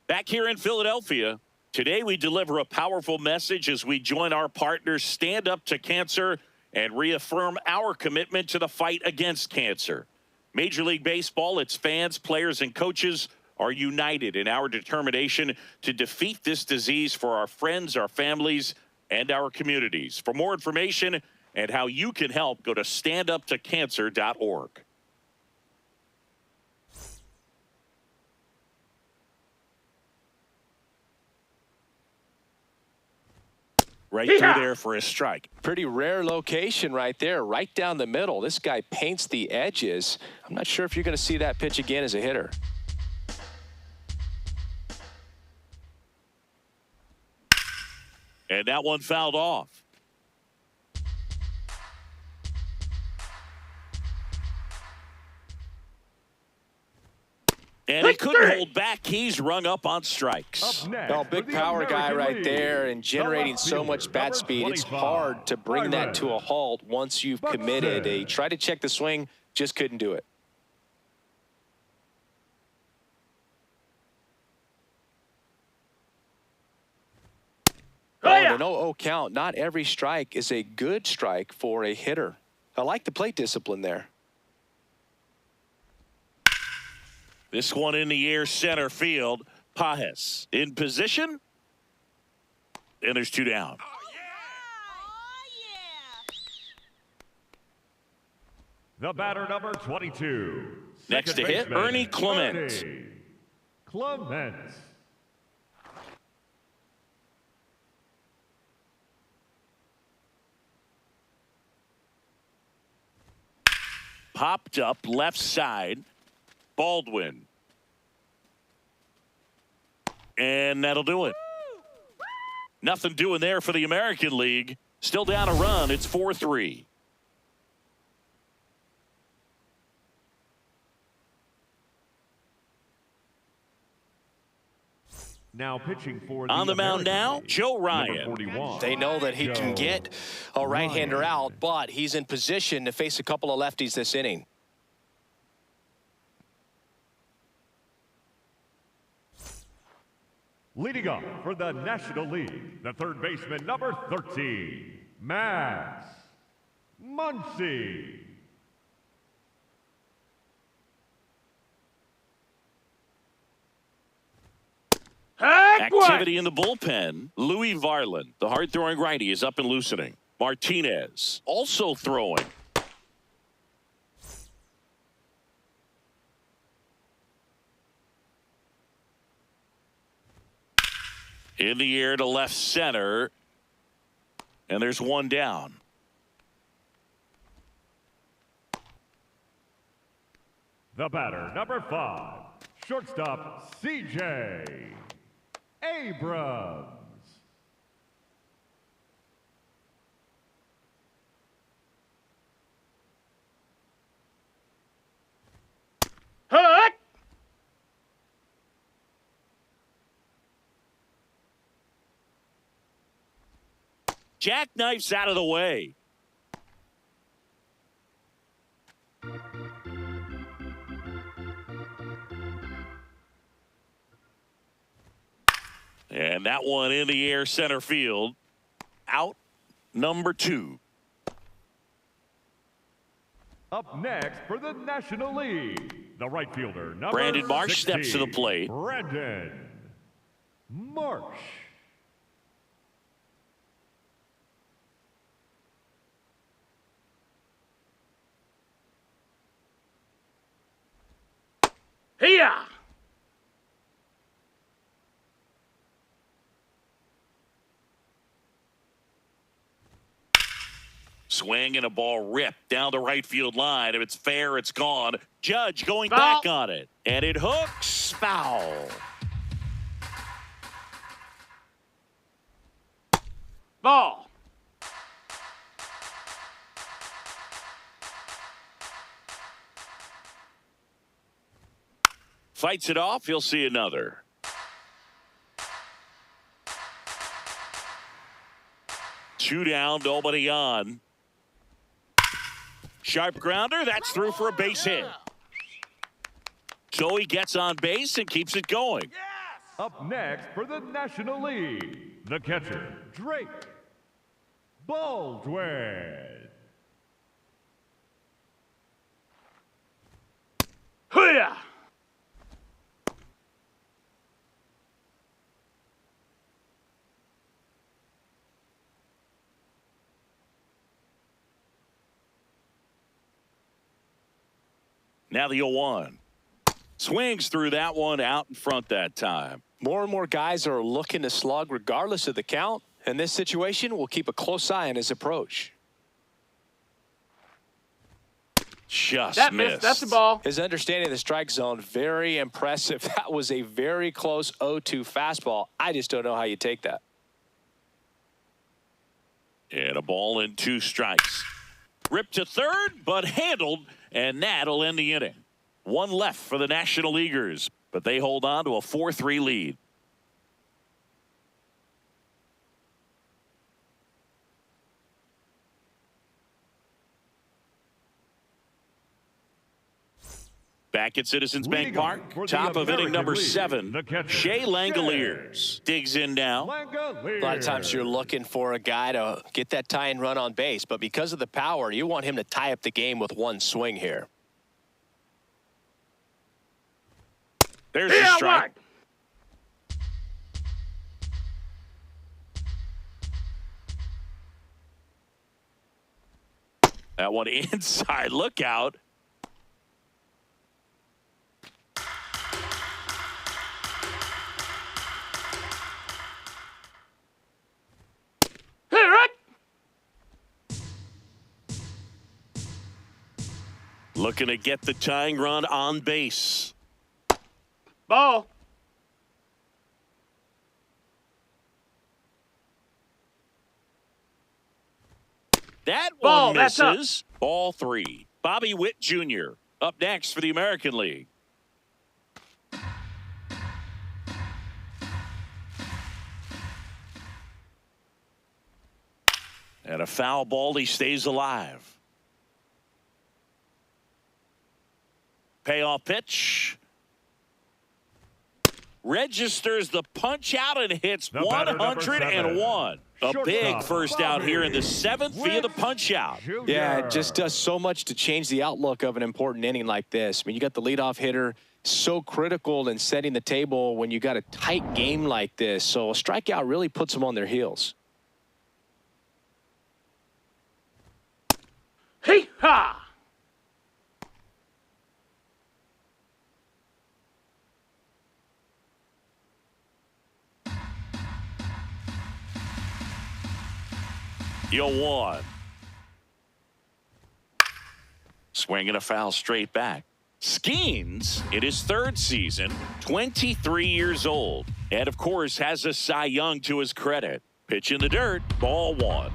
Back here in Philadelphia, today we deliver a powerful message as we join our partners Stand Up to Cancer and reaffirm our commitment to the fight against cancer. Major League Baseball, its fans, players, and coaches are united in our determination to defeat this disease for our friends, our families, and our communities. For more information and how you can help, go to standuptocancer.org. Right through there for a strike. Pretty rare location right there, right down the middle. This guy paints the edges. I'm not sure if you're going to see that pitch again as a hitter. And that one fouled off. And he couldn't hold back. He's rung up on strikes. Oh, big power guy right there and generating so much bat speed. It's hard to bring that to a halt once you've committed. He tried to check the swing, just couldn't do it. Oh, an 0-0 count. Not every strike is a good strike for a hitter. I like the plate discipline there. This one in the air, center field. Pajes in position. And there's 2 down. The batter, number 22. Next to second hit, baseman, Ernie Clement. Ernie Clement. Popped up left side. Baldwin. And that'll do it. Nothing doing there for the American League. Still down a run. It's 4-3. Now pitching for on the mound American now, League, Joe Ryan. number 41. They know that he can get a right-hander out, but he's in position to face a couple of lefties this inning. Leading up for the National League, the third baseman, number 13, Max Muncy. Activity in the bullpen. Louis Varland, the hard-throwing righty, is up and loosening. Martinez also throwing. In the air to left center. And there's 1 down. The batter, number 5, shortstop C.J. Abrams. Hut! Jackknife's out of the way. And that one in the air center field. Out number 2. Up next for the National League, the right fielder, number Brandon Marsh 16, steps to the plate. Brandon Marsh. Here! Swing and a ball ripped down the right field line. If it's fair, it's gone. Judge going Foul. back on it. And it hooks. Foul. Ball. Fights it off. He'll see another. Two down, nobody on. Sharp grounder. That's through for a base hit. So he gets on base and keeps it going. Up next for the National League, the catcher, Drake Baldwin. Here! Now the 0-1. Swings through that one out in front that time. More and more guys are looking to slug regardless of the count. In this situation, we'll keep a close eye on his approach. Just That missed. missed. That's the ball. His understanding of the strike zone, very impressive. That was a very close 0-2 fastball. I just don't know how you take that. And a ball and 2 strikes. Ripped to third, but handled, and that'll end the inning. One left for the National Leaguers, but they hold on to a 4-3 lead. Back at Citizens Bank Leading Park, off for the top of inning American number League, 7, the catcher, Shea Langoliers digs in now. Langoliers. A lot of times you're looking for a guy to get that tying run on base, but because of the power, you want him to tie up the game with one swing here. There's the strike. That one inside. Look out. Looking to get the tying run on base. Ball. That Ball, one that's up. misses. Ball 3. Bobby Witt Jr. up next for the American League. And a foul ball. He stays alive. Payoff pitch. Registers the punch out and hits The batter, number 101. A Shortstop, big first out here in the 7th via the Witt punch out. Jr. Yeah, it just does so much to change the outlook of an important inning like this. I mean, you got the leadoff hitter, so critical in setting the table when you got a tight game like this. So a strikeout really puts them on their heels. Hee-ha! The 0-1. Swinging a foul straight back. Skeens, in his third season, 23 years old, and of course has a Cy Young to his credit. Pitch in the dirt, ball one.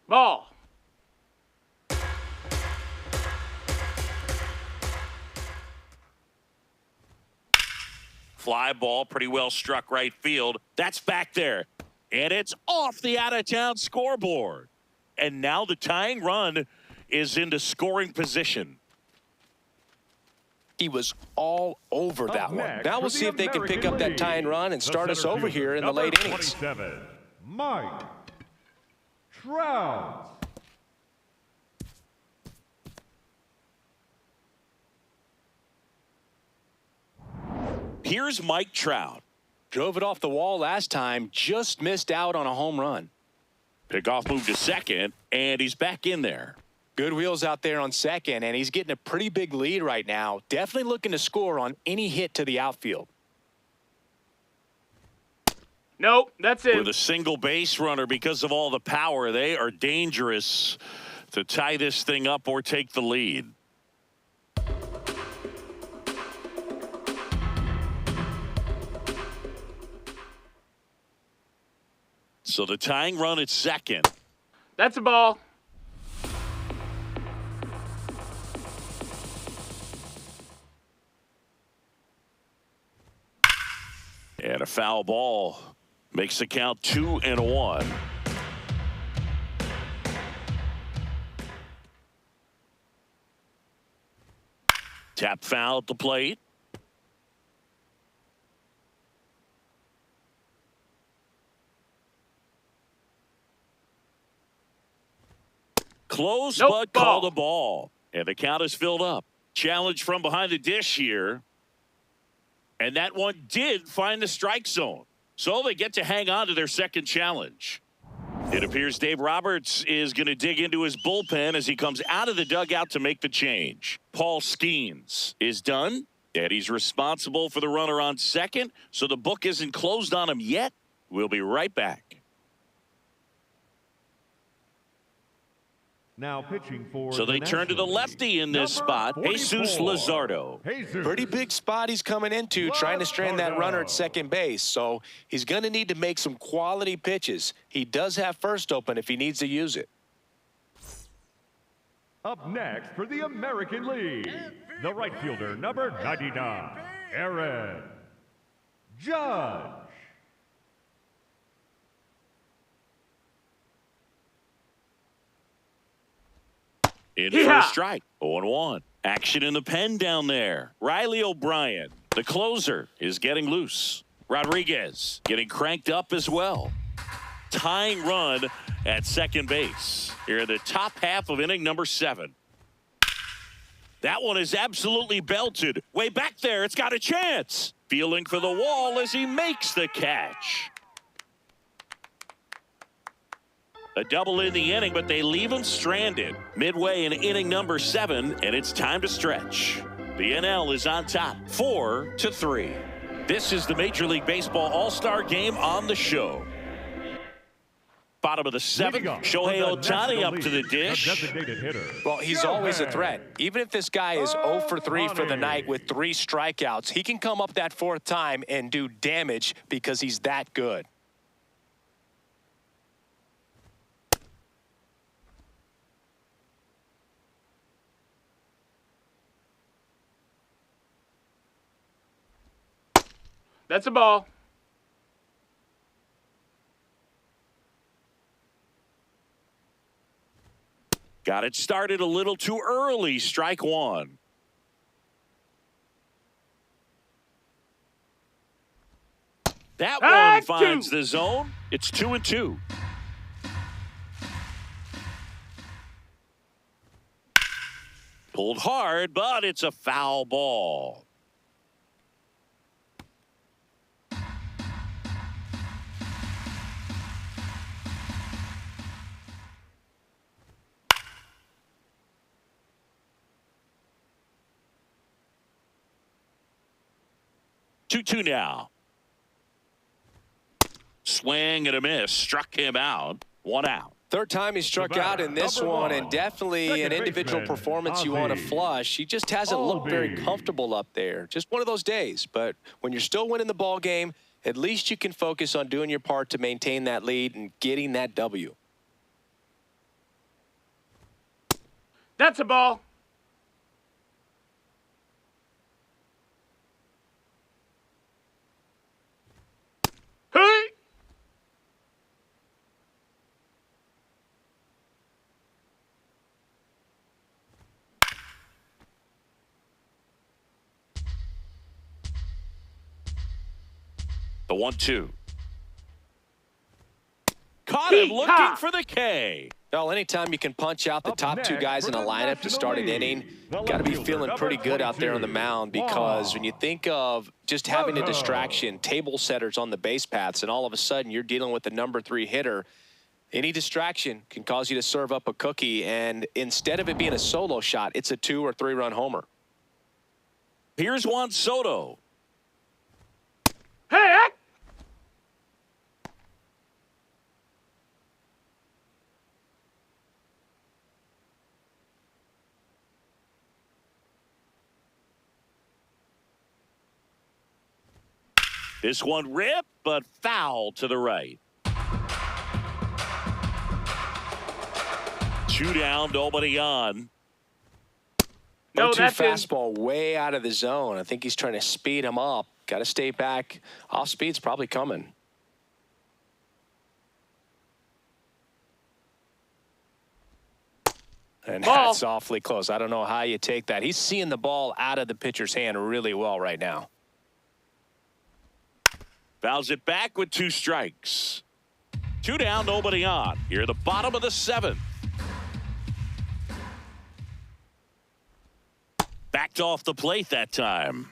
Ball. Fly ball, pretty well struck right field. That's back there. And it's off the out-of-town scoreboard. And now the tying run is into scoring position. He was all over that one. Now we'll see if they can pick up that tying run and start us over here in the late innings. 27, Mike Trout. Here's Mike Trout. Drove it off the wall last time, just missed out on a home run. Pickoff move to second, and he's back in there. Good wheels out there on second, and he's getting a pretty big lead right now. Definitely looking to score on any hit to the outfield. Nope, that's it. With a single base runner, because of all the power, they are dangerous to tie this thing up or take the lead. So the tying run at second. That's a ball. And a foul ball makes the count 2-1. Tap foul at the plate. Close, Nope, but ball. call the ball. And the count is filled up. Challenge from behind the dish here. And that one did find the strike zone. So they get to hang on to their second challenge. It appears Dave Roberts is going to dig into his bullpen as he comes out of the dugout to make the change. Paul Skeens is done, and he's responsible for the runner on second. So the book isn't closed on him yet. We'll be right back. Now pitching for So they turn to the lefty in this spot, Jesus Luzardo. Pretty big spot he's coming into, trying to strand that runner at second base. So he's going to need to make some quality pitches. He does have first open if he needs to use it. Up next for the American League, the right fielder, number 99, Aaron Judge. In first strike, 0-1. Action in the pen down there. Riley O'Brien, the closer, is getting loose. Rodriguez getting cranked up as well. Tying run at second base. Here in the top half of inning number 7. That one is absolutely belted. Way back there, it's got a chance. Feeling for the wall as he makes the catch. A double in the inning, but they leave him stranded. Midway in inning number 7, and it's time to stretch. The NL is on top, 4-3. This is the Major League Baseball All-Star Game on the show. Bottom of the 7th, Shohei Ohtani up to the dish. Well, he's always a threat. Even if this guy is 0 for 3 for the night with 3 strikeouts, he can come up that 4th time and do damage because he's that good. That's a ball. Got it started a little too early. Strike 1. That one finds the zone. It's 2-2. Pulled hard, but it's a foul ball. Two now. Swing and a miss. Struck him out. 1 out. Third time he struck out in this one, and definitely an individual performance you want to flush. He just hasn't looked very comfortable up there. Just one of those days. But when you're still winning the ball game, at least you can focus on doing your part to maintain that lead and getting that W. That's a ball. Hey! The 1-2. Caught him looking for the K. Well, anytime you can punch out the top two guys in a lineup to start an inning, you've got to be feeling pretty good out there on the mound, because when you think of just having a distraction, table setters on the base paths, and all of a sudden you're dealing with the number 3 hitter, any distraction can cause you to serve up a cookie, and instead of it being a solo shot, it's a 2 or 3 run homer. Here's Juan Soto. Hey! This one ripped, but foul to the right. 2 down, nobody on. No, 0-2 that's fastball way out of the zone. I think he's trying to speed him up. Got to stay back. Off speed's probably coming. And Ball. that's awfully close. I don't know how you take that. He's seeing the ball out of the pitcher's hand really well right now. Fouls it back with 2 strikes. 2 down, nobody on. Here at the bottom of the 7th. Backed off the plate that time.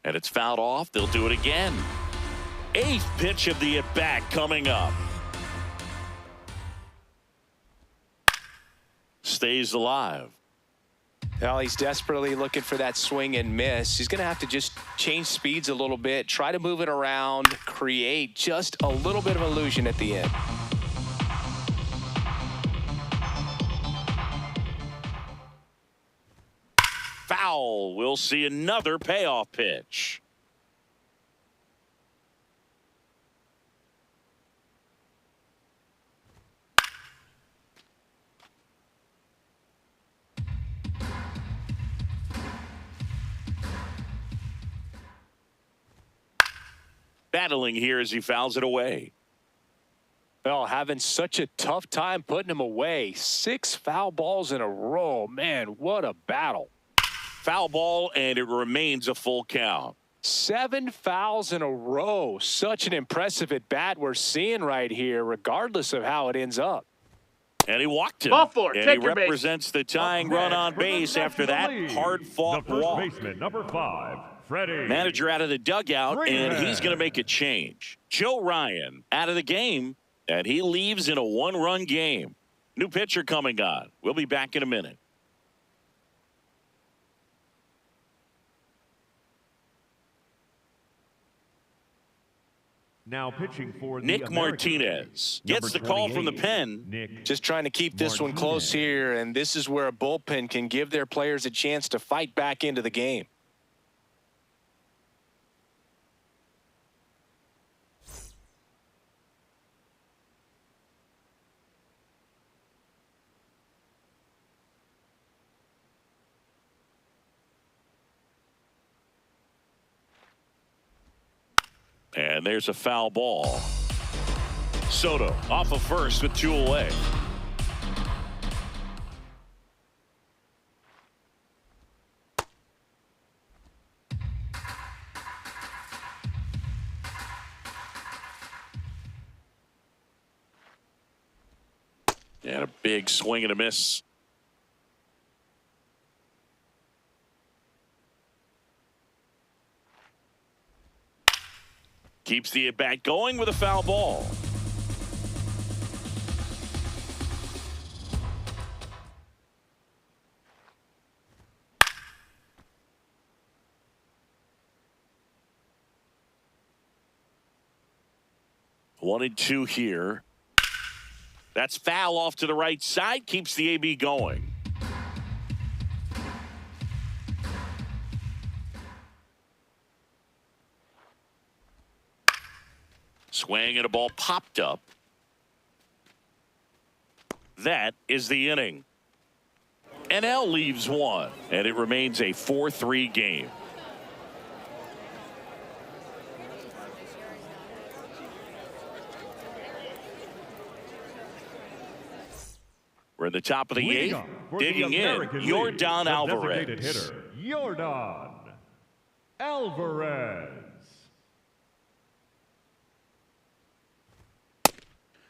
And it's fouled off. They'll do it again. 8th pitch of the at-bat coming up. Stays alive. Well, he's desperately looking for that swing and miss. He's going to have to just change speeds a little bit, try to move it around, create just a little bit of illusion at the end. Foul. We'll see another payoff pitch. Battling here as he fouls it away. Well, having such a tough time putting him away. 6 foul balls in a row. Man, what a battle. Foul ball, and it remains a full count. 7 fouls in a row. Such an impressive at bat we're seeing right here, regardless of how it ends up. And he walked him. Ball 4, and take he your base. represents the tying run on base after that hard-fought walk. Baseman, number 5, Freddie. Manager out of the dugout, and he's going to make a change. Joe Ryan out of the game, and he leaves in a 1-run game. New pitcher coming on. We'll be back in a minute. Now pitching for the Nick American Martinez League, gets the number call from the 28, pen. Nick. Just trying to keep this one close here, and this is where a bullpen can give their players a chance to fight back into the game. And there's a foul ball. Soto off of first with 2 away. And a big swing and a miss. Keeps the at-bat going with a foul ball. 1-2 here. That's foul off to the right side. Keeps the AB going. Swing and a ball popped up. That is the inning. NL leaves one, and it remains a 4-3 game. We're at the top of the eighth. Digging in, Yordan Alvarez. Hitter, Yordan Alvarez.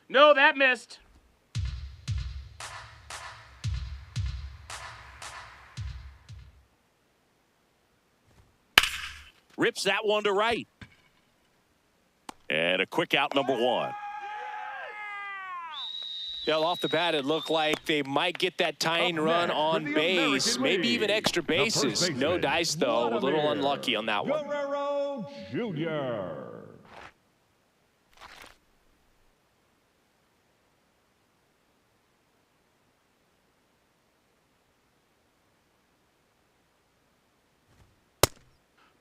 No, that missed. Rips that one to right. And a quick out, number one. Yeah, off the bat, it looked like they might get that tying run on base, maybe even extra bases. No dice, though. A little unlucky on that one. Guerrero Jr.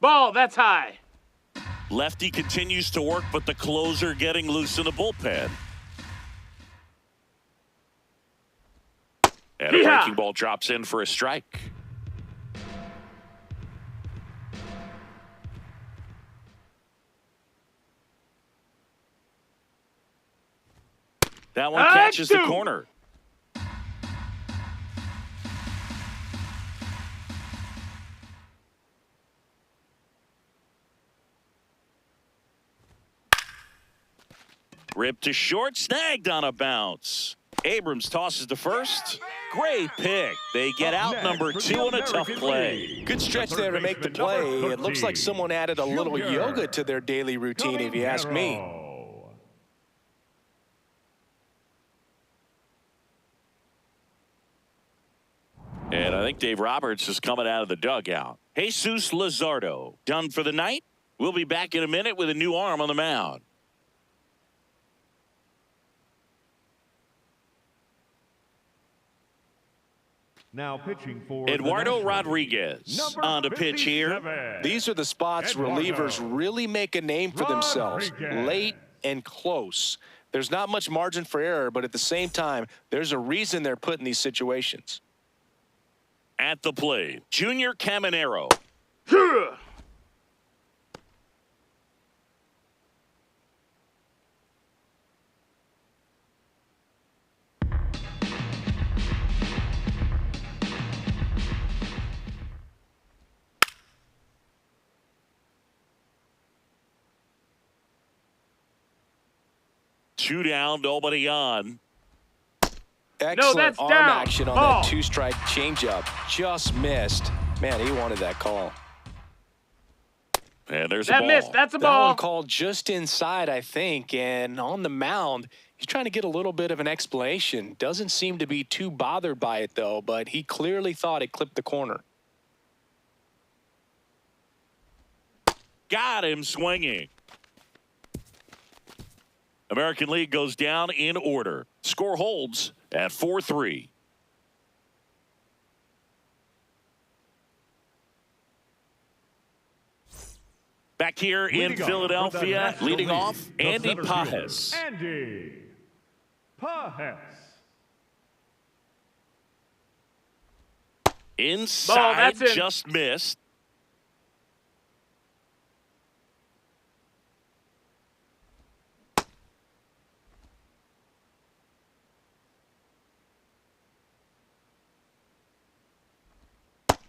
Ball, that's high. Lefty continues to work, but the closer getting loose in the bullpen. And a breaking ball drops in for a strike. That one catches the corner. Ripped to short, snagged on a bounce. Abrams tosses to first. Great pick. They get out number two on a tough play. Good stretch there to make the play. It looks like someone added a little yoga to their daily routine, if you ask me. And I think Dave Roberts is coming out of the dugout. Jesus Luzardo done for the night. We'll be back in a minute with a new arm on the mound. Now pitching for Eduardo Rodriguez on the pitch here. These are the spots relievers really make a name for themselves. Late and close. There's not much margin for error, but at the same time, there's a reason they're put in these situations. At the plate, Junior Caminero. Two down, nobody on. Excellent arm down. action on that two-strike changeup. Just missed. Man, he wanted that call. And there's a ball. Missed. That's a That ball. one called just inside, I think. And on the mound, he's trying to get a little bit of an explanation. Doesn't seem to be too bothered by it, though, but he clearly thought it clipped the corner. Got him swinging. American League goes down in order. Score holds at 4-3. Back here in Philadelphia, leading off, Andy Pajes. Andy Pajes. Inside, just missed.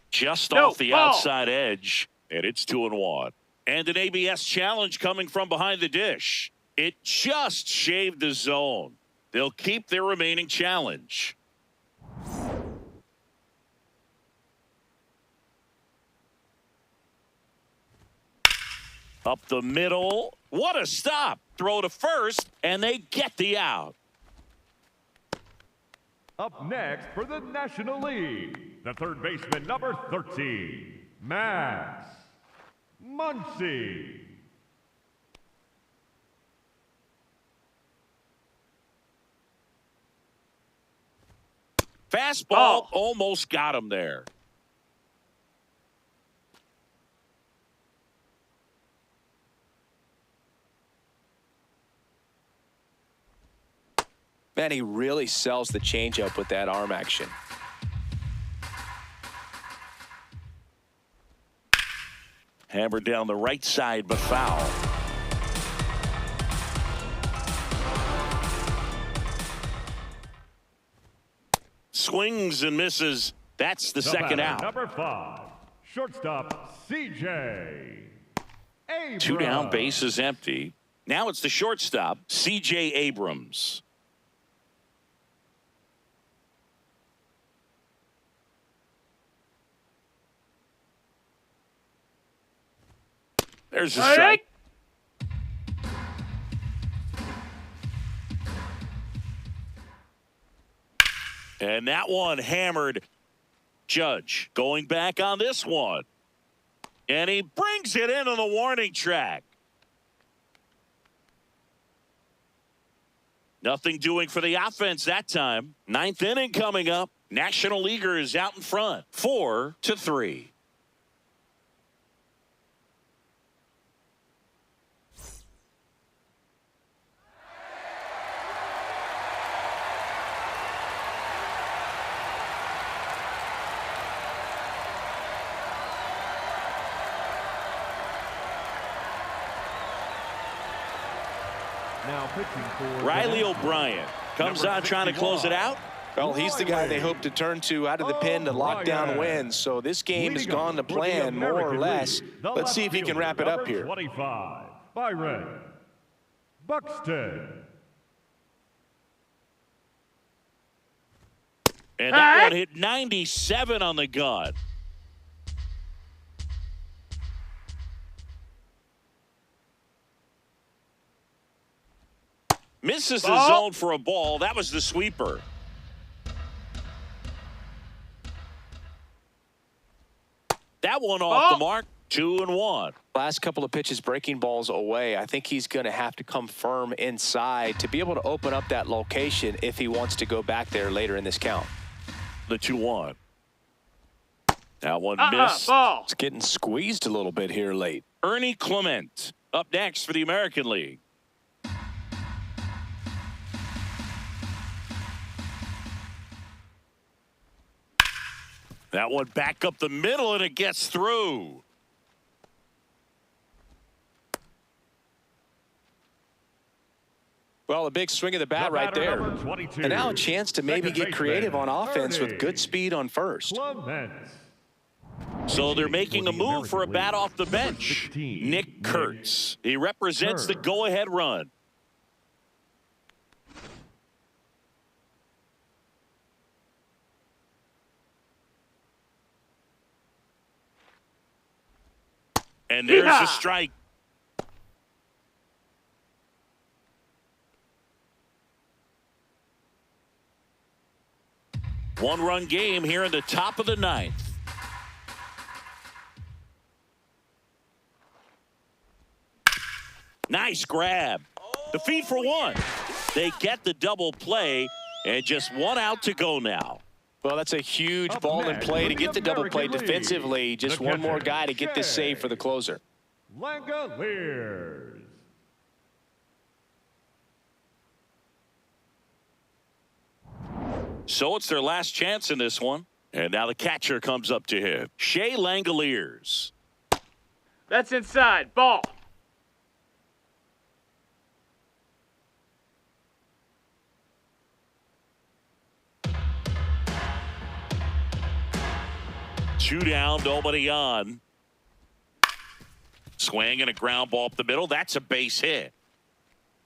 Just off the outside edge, and it's 2-1. And an ABS challenge coming from behind the dish. It just shaved the zone. They'll keep their remaining challenge. Up the middle. What a stop. Throw to first, and they get the out. Up next for the National League, the third baseman, number 13, Max Muncy. Fastball almost got him there. Man, he really sells the changeup with that arm action. Hammered down the right side, but foul. Swings and misses. That's the second out. Number 5, shortstop CJ Abrams. 2 down, bases empty. Now it's the shortstop, CJ Abrams. There's a strike. And that one hammered. Judge going back on this one. And he brings it into the warning track. Nothing doing for the offense that time. 9th inning coming up. National Leaguers out in front. 4-3. Now pitching for Riley O'Brien comes on trying to close it out. Well, he's the guy they hope to turn to out of the pen to lock down wins. So this game has gone to plan, more or less. Let's see if he can wrap it up here. 25, Byron Buxton. And that one hit 97 on the gun. Misses the zone for a ball. That was the sweeper. That one off the mark. 2-1. Last couple of pitches breaking balls away. I think he's going to have to come firm inside to be able to open up that location if he wants to go back there later in this count. The 2-1. That one missed. It's getting squeezed a little bit here late. Ernie Clement up next for the American League. That one back up the middle, and it gets through. Well, a big swing of the bat right there. And now a chance to maybe get creative on offense with good speed on first. So they're making a move for a bat off the bench. Nick Kurtz. He represents the go-ahead run. And there's a strike. One-run game here in the top of the 9th. Nice grab. The feed for one. They get the double play, and just one out to go now. Well, that's a huge ball in play to get the double play defensively. Just one more guy to get this save for the closer. Langoliers. So it's their last chance in this one. And now the catcher comes up to him. Shea Langoliers. That's inside. Ball. Two down, nobody on. Swing and a ground ball up the middle. That's a base hit.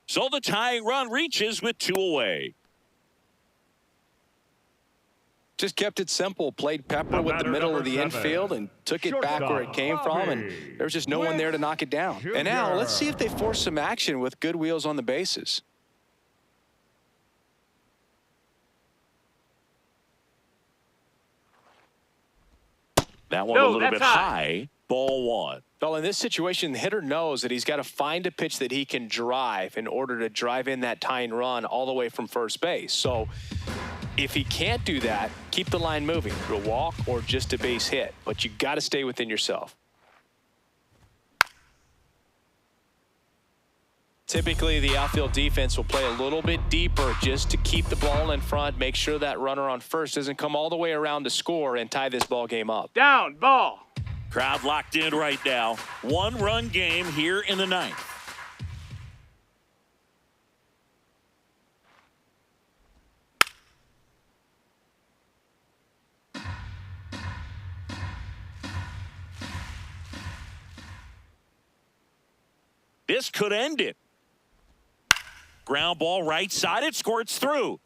So the tying run reaches with 2 away. Just kept it simple. Played pepper with the middle of the infield and took it back where it came from. And there was just no one there to knock it down. And now let's see if they force some action with good wheels on the bases. That one a little bit high. Ball 1. Well, in this situation, the hitter knows that he's got to find a pitch that he can drive in order to drive in that tying run all the way from first base. So If he can't do that, keep the line moving through a walk or just a base hit. But you got to stay within yourself. Typically, the outfield defense will play a little bit deeper just to keep the ball in front, make sure that runner on first doesn't come all the way around to score and tie this ball game up. Down, ball. Crowd locked in right now. One-run game here in the ninth. This could end it. Ground ball right side. It squirts through.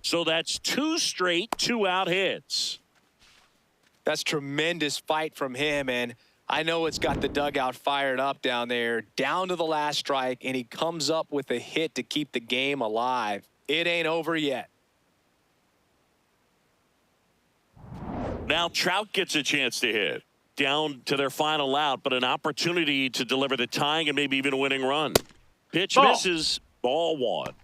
So that's 2 straight 2-out hits. That's tremendous fight from him, and I know it's got the dugout fired up down there, down to the last strike, and he comes up with a hit to keep the game alive. It ain't over yet. Now Trout gets a chance to hit. Down to their final out, but an opportunity to deliver the tying and maybe even a winning run. Pitch Ball. misses. Ball 1.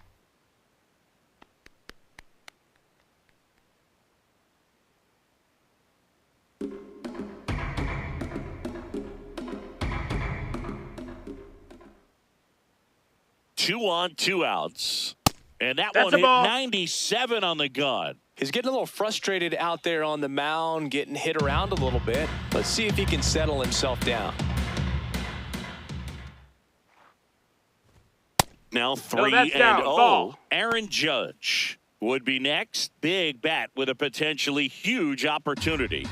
Two on, 2 outs. And that That's one a hit ball. 97 on the gun. He's getting a little frustrated out there on the mound, getting hit around a little bit. Let's see if he can settle himself down. Now 3-0. that's down. Ball. Aaron Judge would be next. Big bat with a potentially huge opportunity.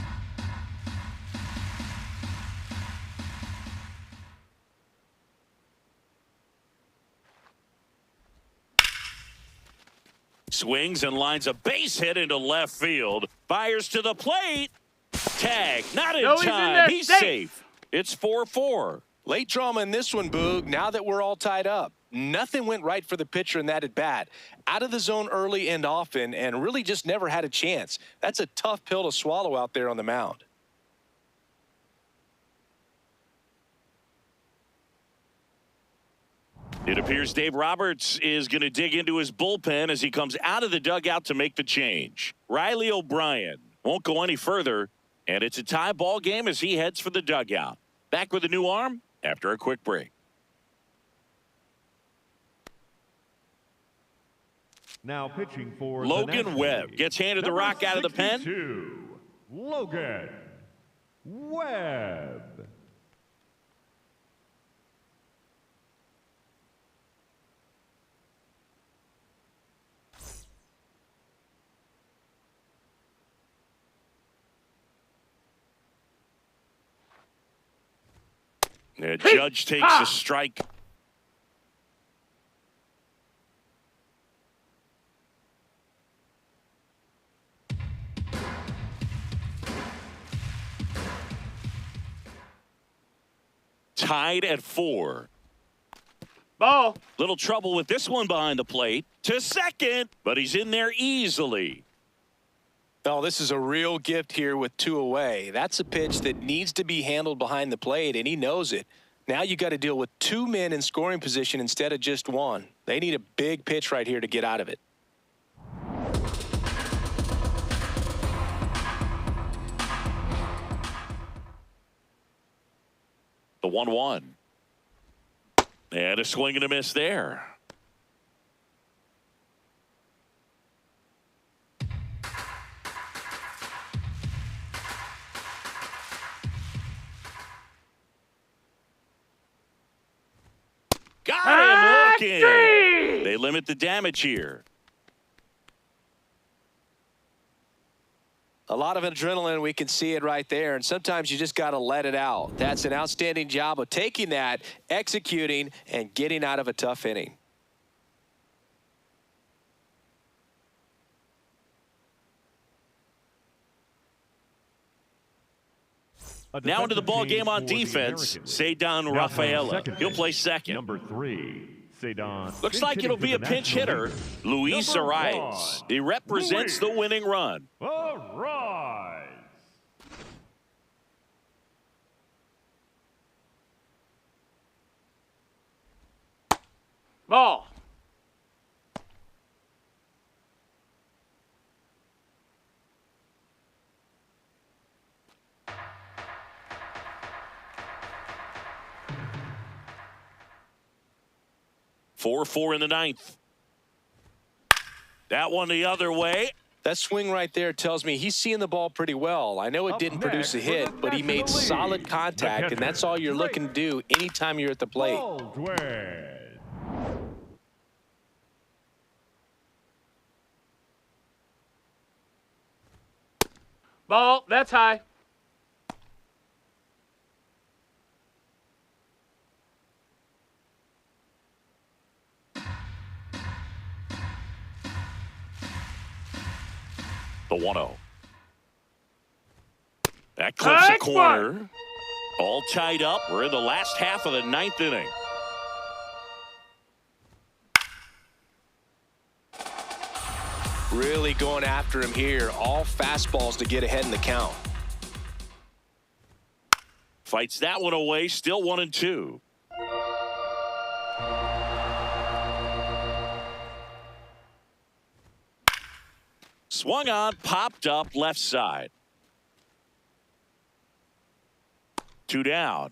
Swings and lines a base hit into left field. Fires to the plate. Tag. Not in No, he's in time. there. He's Safe. safe. It's 4-4. Late drama in this one, Boog, now that we're all tied up. Nothing went right for the pitcher in that at-bat. Out of the zone early and often, and really just never had a chance. That's a tough pill to swallow out there on the mound. It appears Dave Roberts is going to dig into his bullpen as he comes out of the dugout to make the change. Riley O'Brien won't go any further, and it's a tie ball game as he heads for the dugout. Back with a new arm after a quick break. Now pitching for Logan Webb gets handed the rock out of the pen. 62, Logan Webb. The Judge takes a strike. Tied at 4. Ball. Little trouble with this one behind the plate. To second, but he's in there easily. Oh, this is a real gift here with 2 away. That's a pitch that needs to be handled behind the plate, and he knows it. Now you got to deal with 2 men in scoring position instead of just 1. They need a big pitch right here to get out of it. The 1-1. And a swing and a miss there. Got him looking. They limit the damage here. A lot of adrenaline, we can see it right there, and sometimes you just got to let it out. That's an outstanding job of taking that, executing, and getting out of a tough inning. Now into the ball game on defense, Cedon Rafaela. He'll play second. Number 3, Cedon. Looks like it'll be a pinch hitter, Luis Number Arias. 1, He represents the winning run. Arise. Ball. 4-4 in the ninth. That one the other way. That swing right there tells me he's seeing the ball pretty well. I know it didn't produce a hit, but he made solid contact, and that's all you're looking to do anytime you're at the plate. Ball, that's high. The 1-0. That clips the corner. All tied up. We're in the last half of the ninth inning. Really going after him here. All fastballs to get ahead in the count. Fights that one away. Still 1-2. Swung on, popped up left side. 2 down.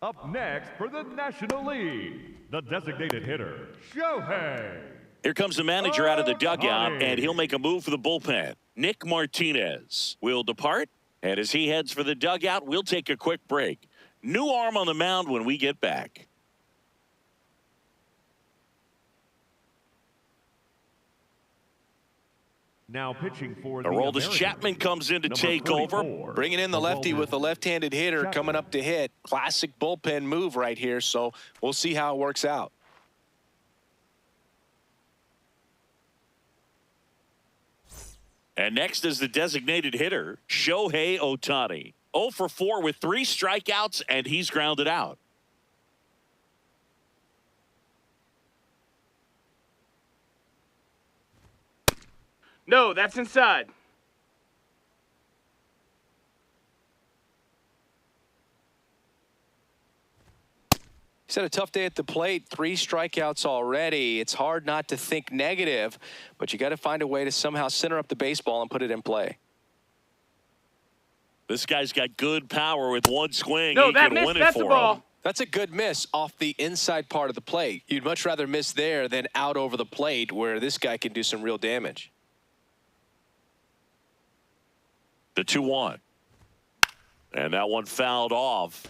Up next for the National League, the designated hitter, Shohei. Here comes the manager out of the dugout, and he'll make a move for the bullpen. Nick Martinez will depart, and as he heads for the dugout, we'll take a quick break. New arm on the mound when we get back. Now pitching for the Aroldis Americans, Chapman comes in to take 44, over. Bringing in the lefty with the left-handed hitter coming up to hit. Classic bullpen move right here, so we'll see how it works out. And next is the designated hitter, Shohei Ohtani. 0 for 4 with 3 strikeouts, and he's grounded out. No, that's inside. He's had a tough day at the plate. 3 strikeouts already. It's hard not to think negative, but you got to find a way to somehow center up the baseball and put it in play. This guy's got good power with one swing. No, he that can missed. win it That's the for ball. him. That's a good miss off the inside part of the plate. You'd much rather miss there than out over the plate where this guy can do some real damage. The 2-1. And that one fouled off.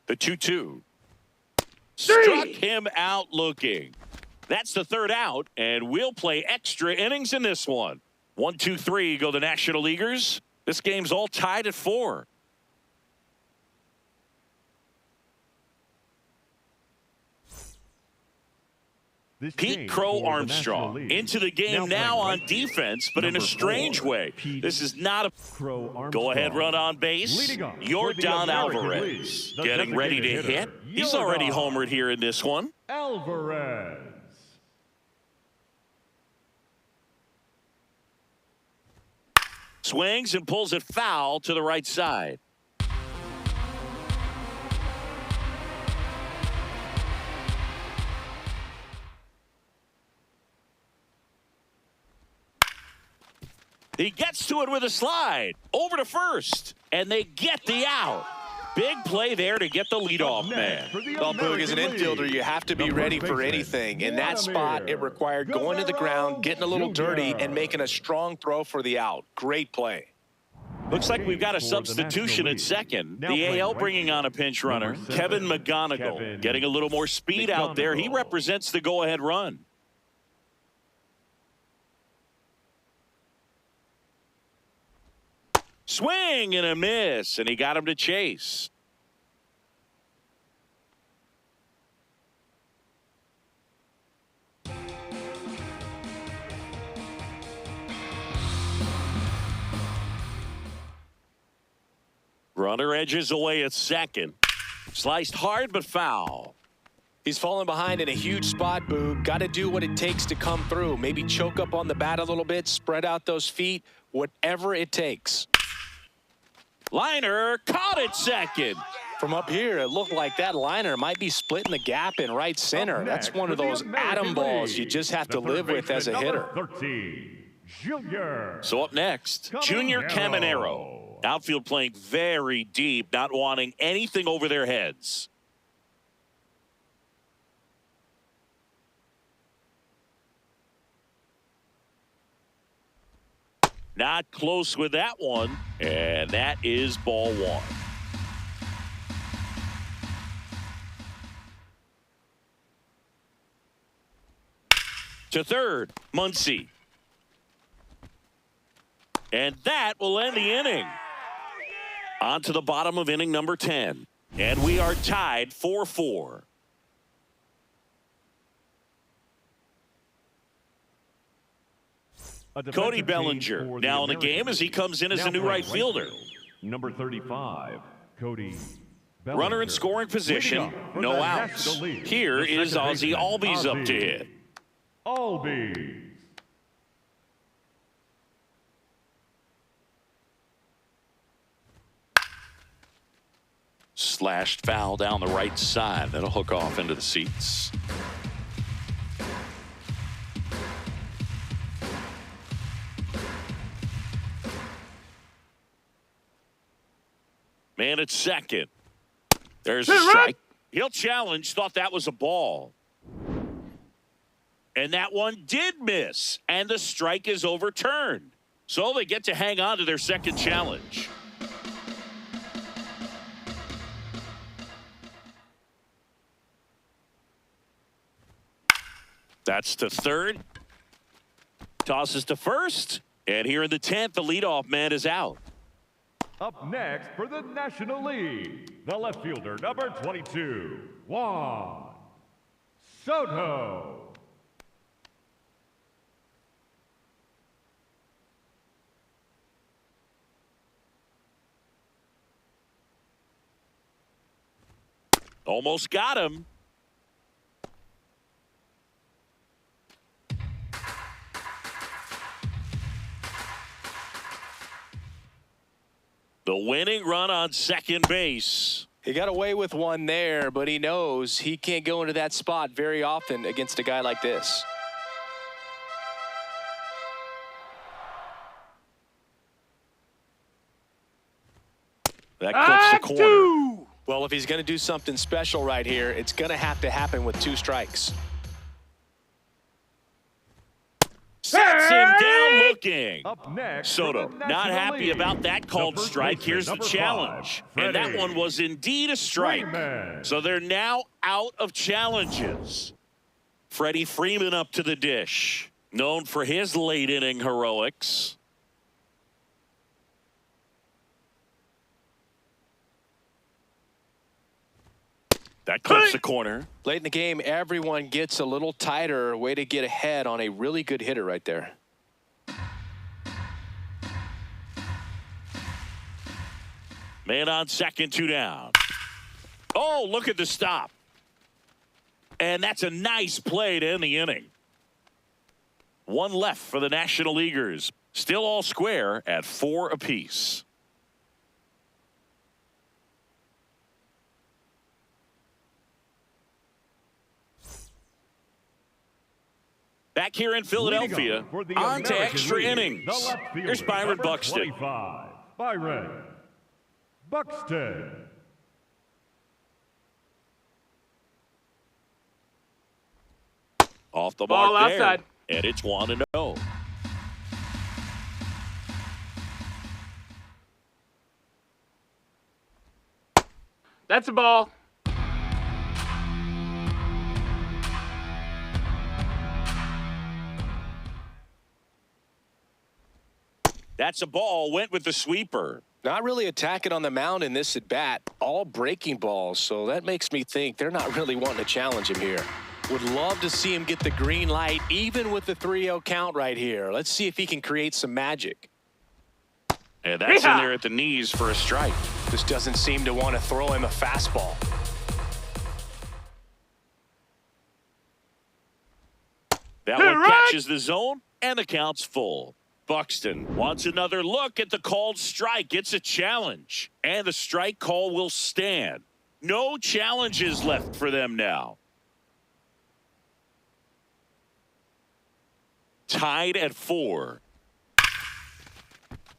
The 2-2. Struck him out looking. That's the 3rd out, and we'll play extra innings in this one. 1, 2, 3 go the National Leaguers. This game's all tied at 4. Pete Crow Armstrong into the game now on defense, but in a strange way. This is not a go-ahead run on base. Yordan Alvarez getting ready to hit. He's already homered here in this one. Alvarez. Swings and pulls it foul to the right side. He gets to it with a slide over to first, and they get the out. Big play there to get the leadoff man. Well, Boog, as an infielder, you have to be ready for anything. In that spot, it required going to the ground, getting a little dirty, and making a strong throw for the out. Great play. Looks like we've got a substitution at second. The AL bringing on a pinch runner, Kevin McGonigal, getting a little more speed out there. He represents the go-ahead run. Swing and a miss, and he got him to chase. Runner edges away at second. Sliced hard but foul. He's falling behind in a huge spot, Boog. Got to do what it takes to come through. Maybe choke up on the bat a little bit, spread out those feet, whatever it takes. Liner caught at second. From up here, it looked like that liner might be splitting the gap in right center. That's one of those atom balls you just have to live with as a hitter. 13, Junior. So up next, Junior Caminero. Outfield playing very deep, not wanting anything over their heads. Not close with that one, and that is ball one. To third, Muncy. And that will end the inning. On to the bottom of inning number 10. And we are tied 4-4. Cody Bellinger now in the game as he comes in as a new right fielder. Number 35, Cody Bellinger. Runner in scoring position, no outs. Here is Ozzie Albies up to hit. Albies. Slashed foul down the right side. That'll hook off into the seats. Man at second. There's a strike. He'll challenge. Thought that was a ball. And that one did miss. And the strike is overturned. So they get to hang on to their second challenge. That's to third. Tosses to first. And here in the 10th, the leadoff man is out. Up next for the National League, the left fielder, number 22, Juan Soto. Almost got him. The winning run on second base. He got away with one there, but he knows he can't go into that spot very often against a guy like this. That clips the corner. Well, if he's going to do something special right here, it's going to have to happen with 2 strikes. Sets him down looking. Up next, Soto for the not National happy League, about that called the first strike. baseman, Here's the number challenge. 5, And that Freddie one was indeed a strike. Freeman. So they're now out of challenges. Freddie Freeman up to the dish. Known for his late inning heroics. That clips the corner. Late in the game, everyone gets a little tighter. Way to get ahead on a really good hitter right there. Man on second, 2 down. Oh, look at the stop. And that's a nice play to end the inning. 1 left for the National Leaguers. Still all square at 4 apiece. Back here in Philadelphia, on to extra innings. Here's Byron Buxton. 25, Byron Buxton. Off the Ball mark there. outside. And it's 1-0. That's a ball. That's a ball. Went with the sweeper. Not really attacking on the mound in this at bat. All breaking balls. So that makes me think they're not really wanting to challenge him here. Would love to see him get the green light, even with the 3-0 count right here. Let's see if he can create some magic. And that's in there at the knees for a strike. Just doesn't seem to want to throw him a fastball. That one catches the zone, and the count's full. Buxton wants another look at the called strike. It's a challenge, and the strike call will stand. No challenges left for them now. Tied at 4.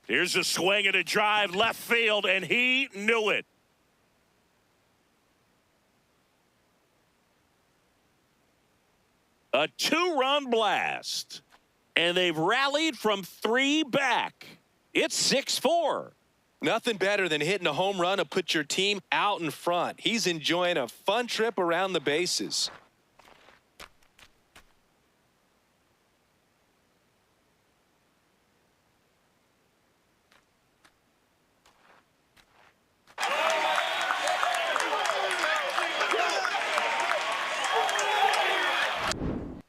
Here's a swing and a drive left field, and he knew it. A two-run blast. And they've rallied from 3 back. It's 6-4. Nothing better than hitting a home run to put your team out in front. He's enjoying a fun trip around the bases.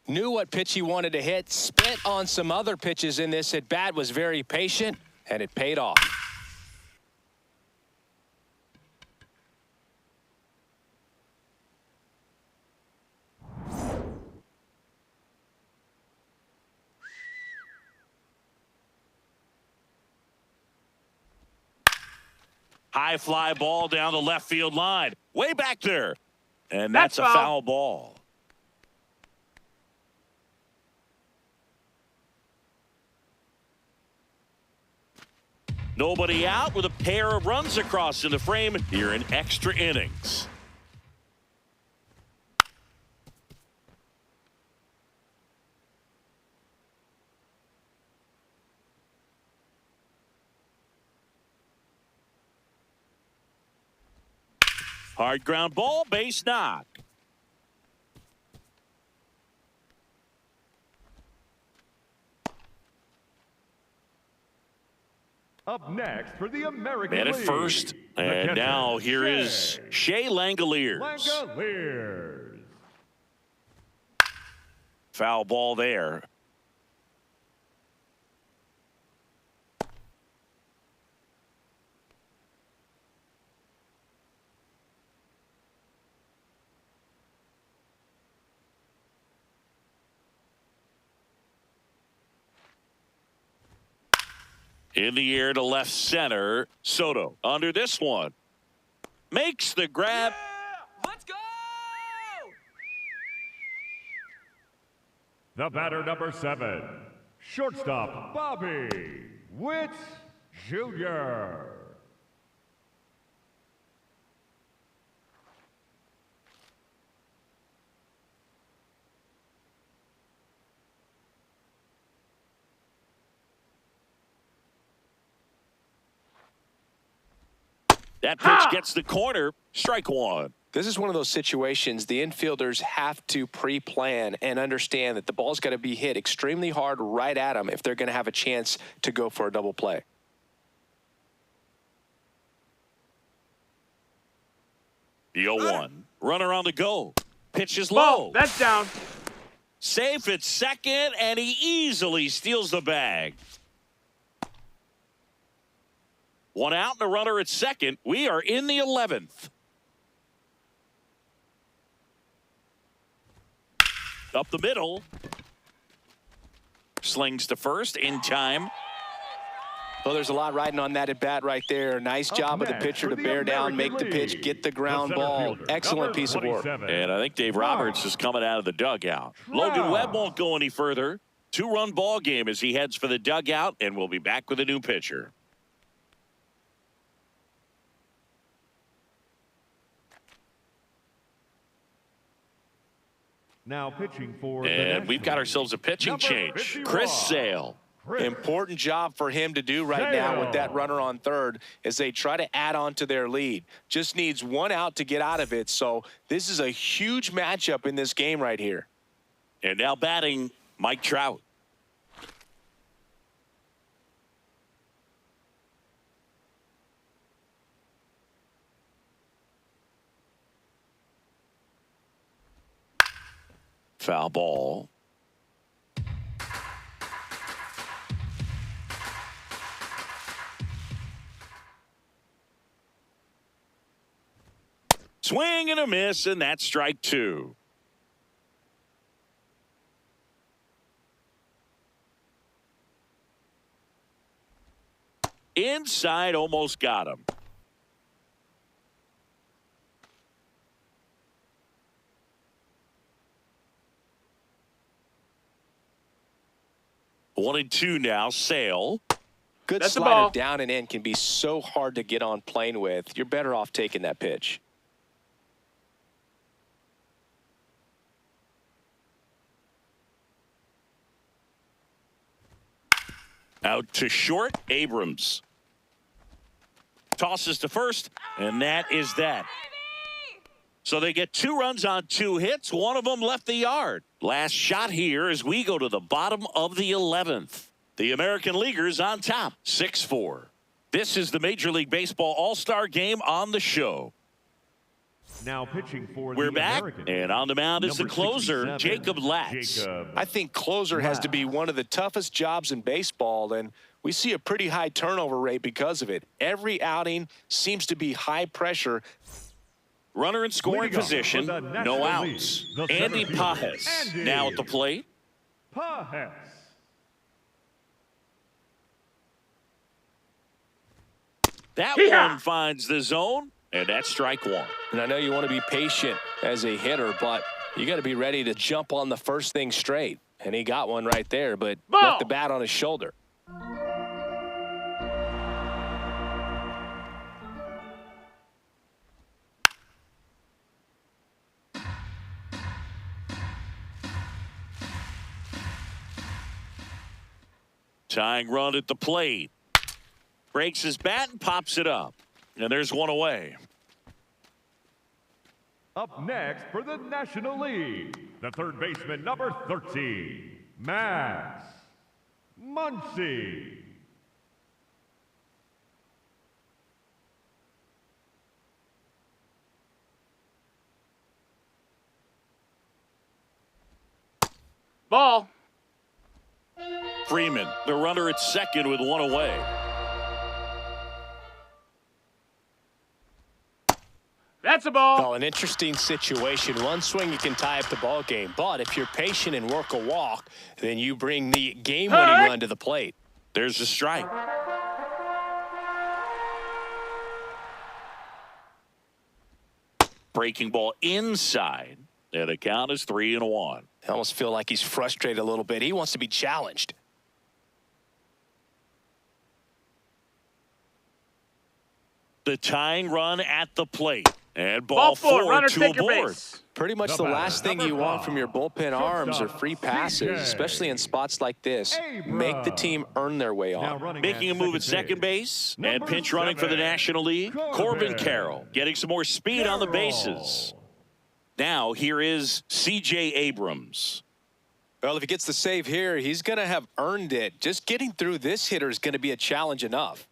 Knew what pitch he wanted to hit, spit on some other pitches in this at bat, was very patient, and it paid off. High fly ball down the left field line. Way back there. And that's a foul ball. Nobody out with a pair of runs across in the frame here in extra innings. Hard ground ball, base knock. Up next for the American Man at League, first, the and catcher, now here is Shea Langoliers. Langoliers. Foul ball there. In the air to left center. Soto under this one. Makes the grab. Yeah! Let's go! The batter, number 7, shortstop Bobby Witt Jr. That pitch gets the corner. Strike one. This is one of those situations the infielders have to pre-plan and understand that the ball's got to be hit extremely hard right at them if they're going to have a chance to go for a double play. The 0-1. Runner on the go. Pitch is Ball. low. That's down. Safe at second, and he easily steals the bag. One out and a runner at second. We are in the 11th. Up the middle. Slings to first in time. Well, there's a lot riding on that at bat right there. Nice job of the pitcher to bear down, make the pitch, get the ground ball. Excellent piece of work. And I think Dave Roberts is coming out of the dugout. Logan Webb won't go any further. 2-run ball game as he heads for the dugout, and we'll be back with a new pitcher. Now pitching for And we've got ourselves a pitching change. Chris Sale. Important job for him to do right now with that runner on third as they try to add on to their lead. Just needs one out to get out of it. So this is a huge matchup in this game right here. And now batting, Mike Trout. Foul ball. Swing and a miss, and that's strike two. Inside, almost got him. One and two now. Sale. Good That's the slider ball. down and in can be so hard to get on plane with. You're better off taking that pitch. Out to short, Abrams. Tosses to first, and that is that. So they get 2 runs on 2 hits. One of them left the yard. Last shot here as we go to the bottom of the 11th. The American Leaguers on top, 6-4. This is the Major League Baseball All-Star Game on the show. Now pitching for We're the back, Americans, and on the mound is the number closer, 67, Jacob Latz. Jacob I think closer has to be one of the toughest jobs in baseball, and we see a pretty high turnover rate because of it. Every outing seems to be high pressure. Runner in scoring Leading off position, for the no National outs. League, the Andy center fielder, Pajes Andy now at the plate. Pajes. That Yeehaw! one finds the zone, and that's strike 1. And I know you want to be patient as a hitter, but you got to be ready to jump on the first thing straight. And he got one right there, but Ball. left the bat on his shoulder. Tying run at the plate. Breaks his bat and pops it up. And there's one away. Up next for the National League, the third baseman, number 13, Max Muncy. Ball. Freeman, the runner at second with one away. That's a ball. Oh, an interesting situation. One swing, you can tie up the ball game. But if you're patient and work a walk, then you bring the game-winning run to the plate. There's a strike. Breaking ball inside. And the count is 3-1. I almost feel like he's frustrated a little bit. He wants to be challenged. The tying run at the plate. And ball Ball 4. 4 Runner, to take a your board. base. Pretty much the batter, last thing number you want 5, from your bullpen arms are shortstop, free passes, CJ. especially in spots like this. Make the team earn their way Now on. running Making a move at second base. And number pinch running for the 7, National League. Corbin Carroll getting some more speed on the bases. Now here is C.J. Abrams. Well, if he gets the save here, he's going to have earned it. Just getting through this hitter is going to be a challenge enough.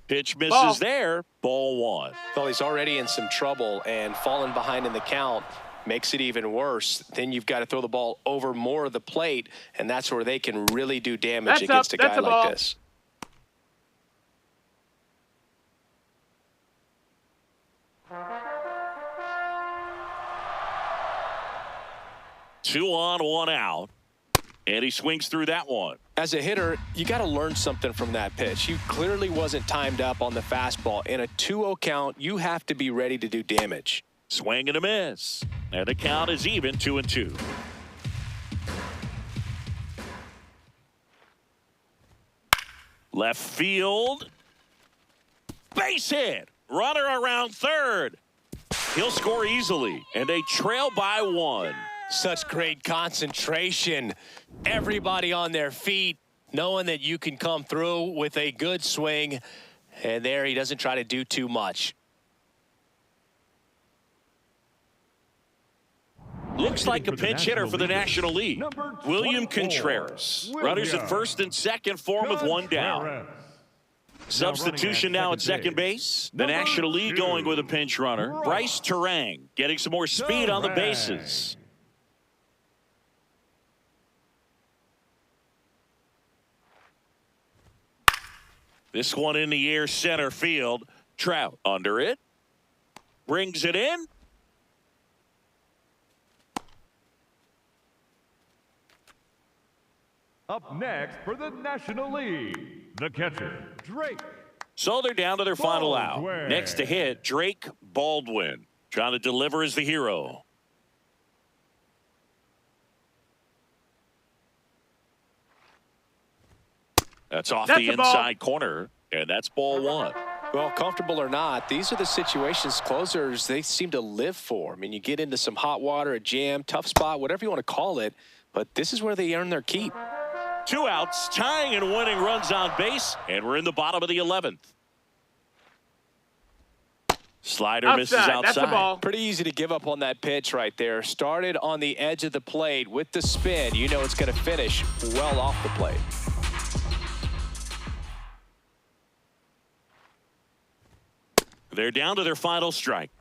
Pitch misses Ball. there. Ball 1. Well, he's already in some trouble, and falling behind in the count makes it even worse. Then you've got to throw the ball over more of the plate, and that's where they can really do damage That's against up. a guy That's a like ball. this. Two on, one out. And he swings through that one. As a hitter, you got to learn something from that pitch. He clearly wasn't timed up on the fastball. In a 2-0 count, you have to be ready to do damage. Swing and a miss. And the count is even 2-2. Left field. Base hit. Runner around third. He'll score easily. And they trail by 1. Such great concentration. Everybody on their feet, knowing that you can come through with a good swing. And there he doesn't try to do too much. Looks like a For the pinch hitter National for the League, National League. number William 24, Contreras. Runners at first and second for him with one down. Contreras. Substitution now at second base. The Number National League 2, going with a pinch runner. Bryce Terang getting some more speed on the Terang. bases. This one in the air center field. Trout under it. Brings it in. Up next for the National League, the catcher, Drake. So they're down to their final out. Baldwin. Next to hit, Drake Baldwin. Trying to deliver as the hero. That's off That's the a ball. inside corner, and that's ball one. Well, comfortable or not, these are the situations closers they seem to live for. I mean, you get into some hot water, a jam, tough spot, whatever you want to call it, but this is where they earn their keep. 2 outs, tying and winning runs on base, and we're in the bottom of the 11th. Slider misses outside. That's a ball. Pretty easy to give up on that pitch right there. Started on the edge of the plate with the spin. You know it's going to finish well off the plate. They're down to their final strike.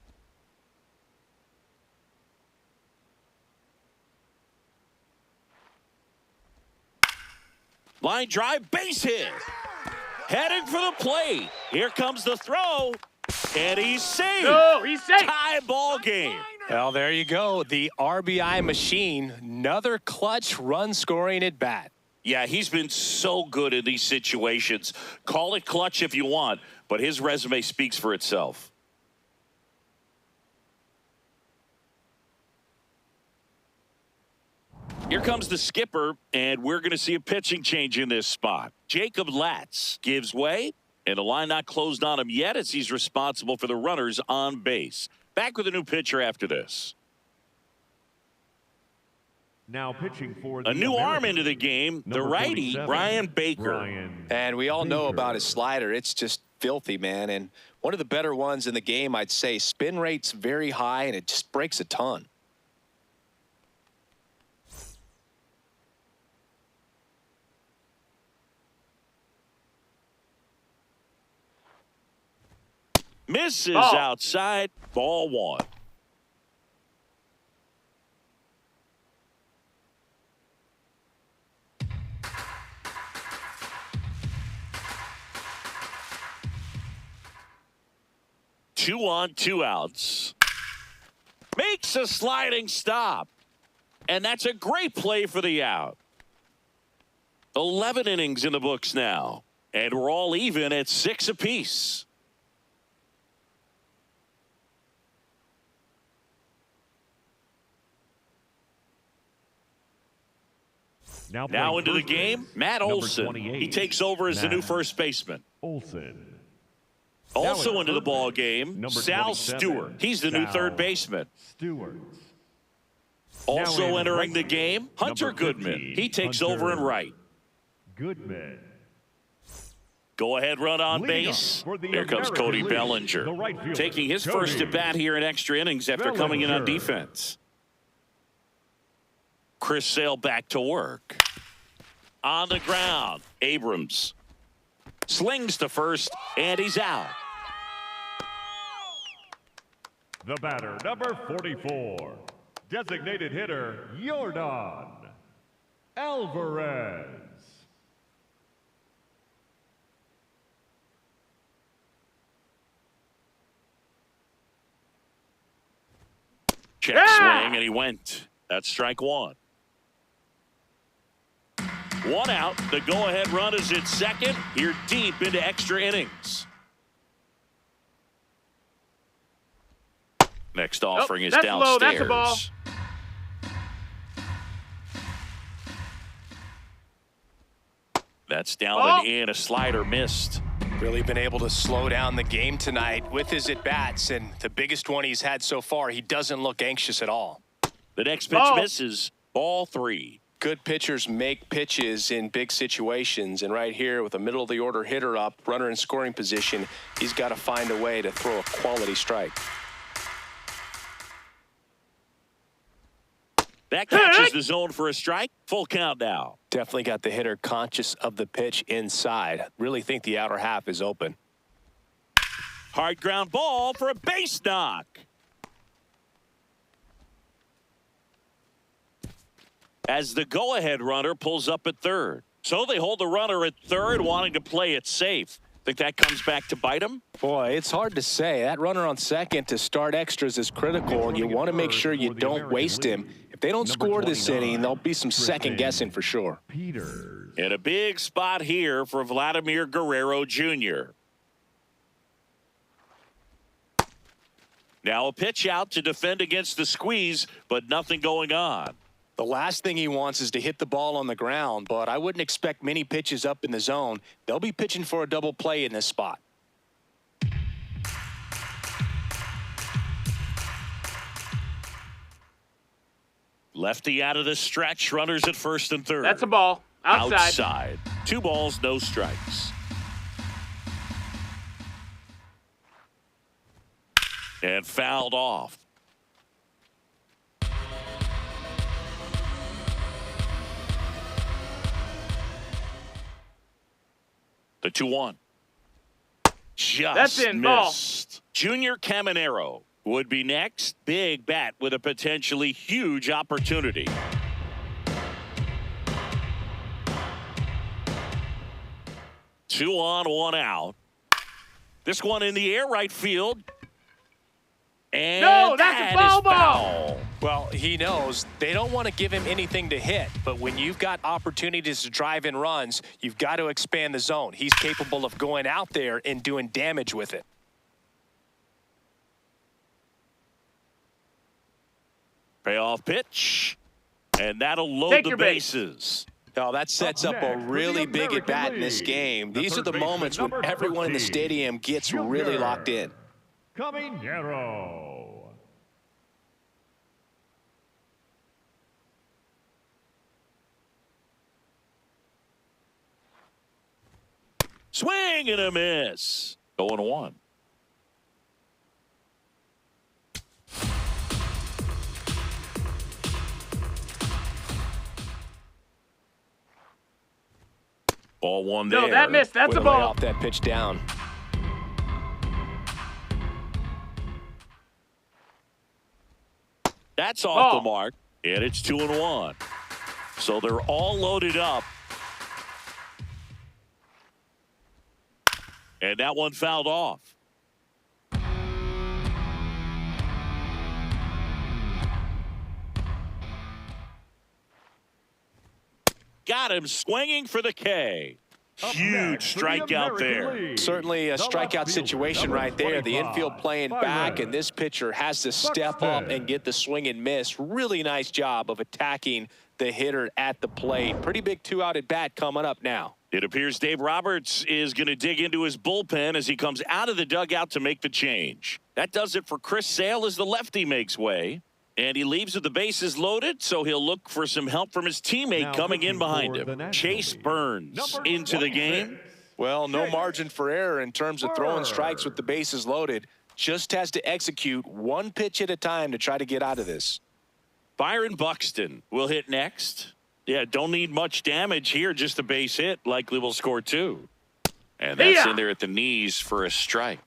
Line drive, base hit. Heading for the plate. Here comes the throw. And he's safe. No, he's safe. Tie ball game. Well, there you go. The RBI machine. Another clutch run scoring at bat. Yeah, he's been so good in these situations. Call it clutch if you want, but his resume speaks for itself. Here comes the skipper, and we're going to see a pitching change in this spot. Jacob Latz gives way, and the line not closed on him yet as he's responsible for the runners on base. Back with a new pitcher after this. Now pitching for the A new arm American, into the game, the number righty, 47, Brian Baker. Brian And we all know Baker. about his slider. It's just filthy, man. And one of the better ones in the game, I'd say. Spin rate's very high, and it just breaks a ton. Misses Ball. outside, ball one. Two on, 2 outs. Makes a sliding stop. And that's a great play for the out. 11 innings in the books now. And we're all even at 6 apiece. Now into the game, Matt number Olson. 28, He takes over as the new Matt first baseman. Olson. Also Now into the at ball first, game, number Sal 27, Stewart. He's the new Sal third baseman. Stewart. Also Now in entering the right game, Hunter number Goodman. 15, He takes Hunter over in right. Goodman. Go ahead run on Leading base. off for the Here comes American Cody League, Bellinger. the right fielder, Taking his Cody first at bat here in extra innings after coming in on Bellinger. defense. Chris Sale back to work. On the ground, Abrams slings to first, and he's out. The batter, number 44. Designated hitter, Yordan Alvarez. Check swing, and he went. That's strike one. 1 out. The go-ahead run is at second. Here deep into extra innings. Next offering is that's downstairs. low. That's a ball. That's down Ball. and in. A slider missed. Really been able to slow down the game tonight with his at-bats, and the biggest one he's had so far, he doesn't look anxious at all. The next pitch Ball. misses. Ball 3. Good pitchers make pitches in big situations, and right here with a middle-of-the-order hitter up, runner in scoring position, he's got to find a way to throw a quality strike. That catches the zone for a strike. Full count now. Definitely got the hitter conscious of the pitch inside. Really think the outer half is open. Hard ground ball for a base knock. As the go-ahead runner pulls up at third. So they hold the runner at third, wanting to play it safe. Think that comes back to bite him? Boy, it's hard to say. That runner on second to start extras is critical, and you want to make sure you don't waste him. If they don't score this inning, there'll be some second guessing for sure. Peters. And a big spot here for Vladimir Guerrero Jr. Now a pitch out to defend against the squeeze, but nothing going on. The last thing he wants is to hit the ball on the ground, but I wouldn't expect many pitches up in the zone. They'll be pitching for a double play in this spot. Lefty out of the stretch. Runners at first and third. That's a ball. Outside. Outside. 2 balls, no strikes. And fouled off. The 2-1. Just That's in, ball. missed. Junior Caminero would be next. Big bat with a potentially huge opportunity. Two on, 1 out. This one in the air, right field. And No, that's a foul ball. Well, he knows they don't want to give him anything to hit, but when you've got opportunities to drive in runs, you've got to expand the zone. He's capable of going out there and doing damage with it. Payoff pitch. And that'll load Take the your base. bases. Oh, that sets up a really big at bat in this game. These are the moments when everyone in the stadium gets really locked in. Caminero. Swing and a miss. 0-1. Ball one there. No, that missed. That's Way a to lay ball. off that pitch down. That's off Ball. the mark, and it's 2-1. So they're all loaded up. And that one fouled off. Got him swinging for the K. Huge strikeout there. Certainly a strikeout situation right there. The infield playing back, and this pitcher has to step up and get the swing and miss. Really nice job of attacking the hitter at the plate. Pretty big 2-out at bat coming up now. It appears Dave Roberts is going to dig into his bullpen as he comes out of the dugout to make the change. That does it for Chris Sale as the lefty makes way. And he leaves with the bases loaded, so he'll look for some help from his teammate coming in behind him. Chase Burns into the game. Well, no margin for error in terms of throwing strikes with the bases loaded. Just has to execute one pitch at a time to try to get out of this. Byron Buxton will hit next. Yeah, don't need much damage here, just a base hit. Likely will score 2. And that's in there at the knees for a strike.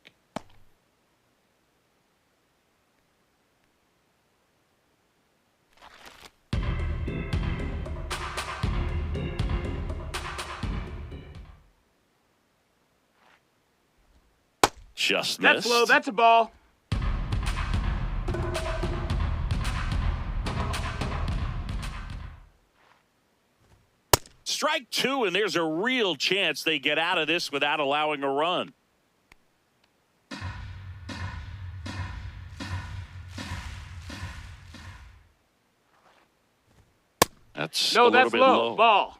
Just missed. That's low. That's a ball. Strike 2, and there's a real chance they get out of this without allowing a run. That's a little bit low. Ball.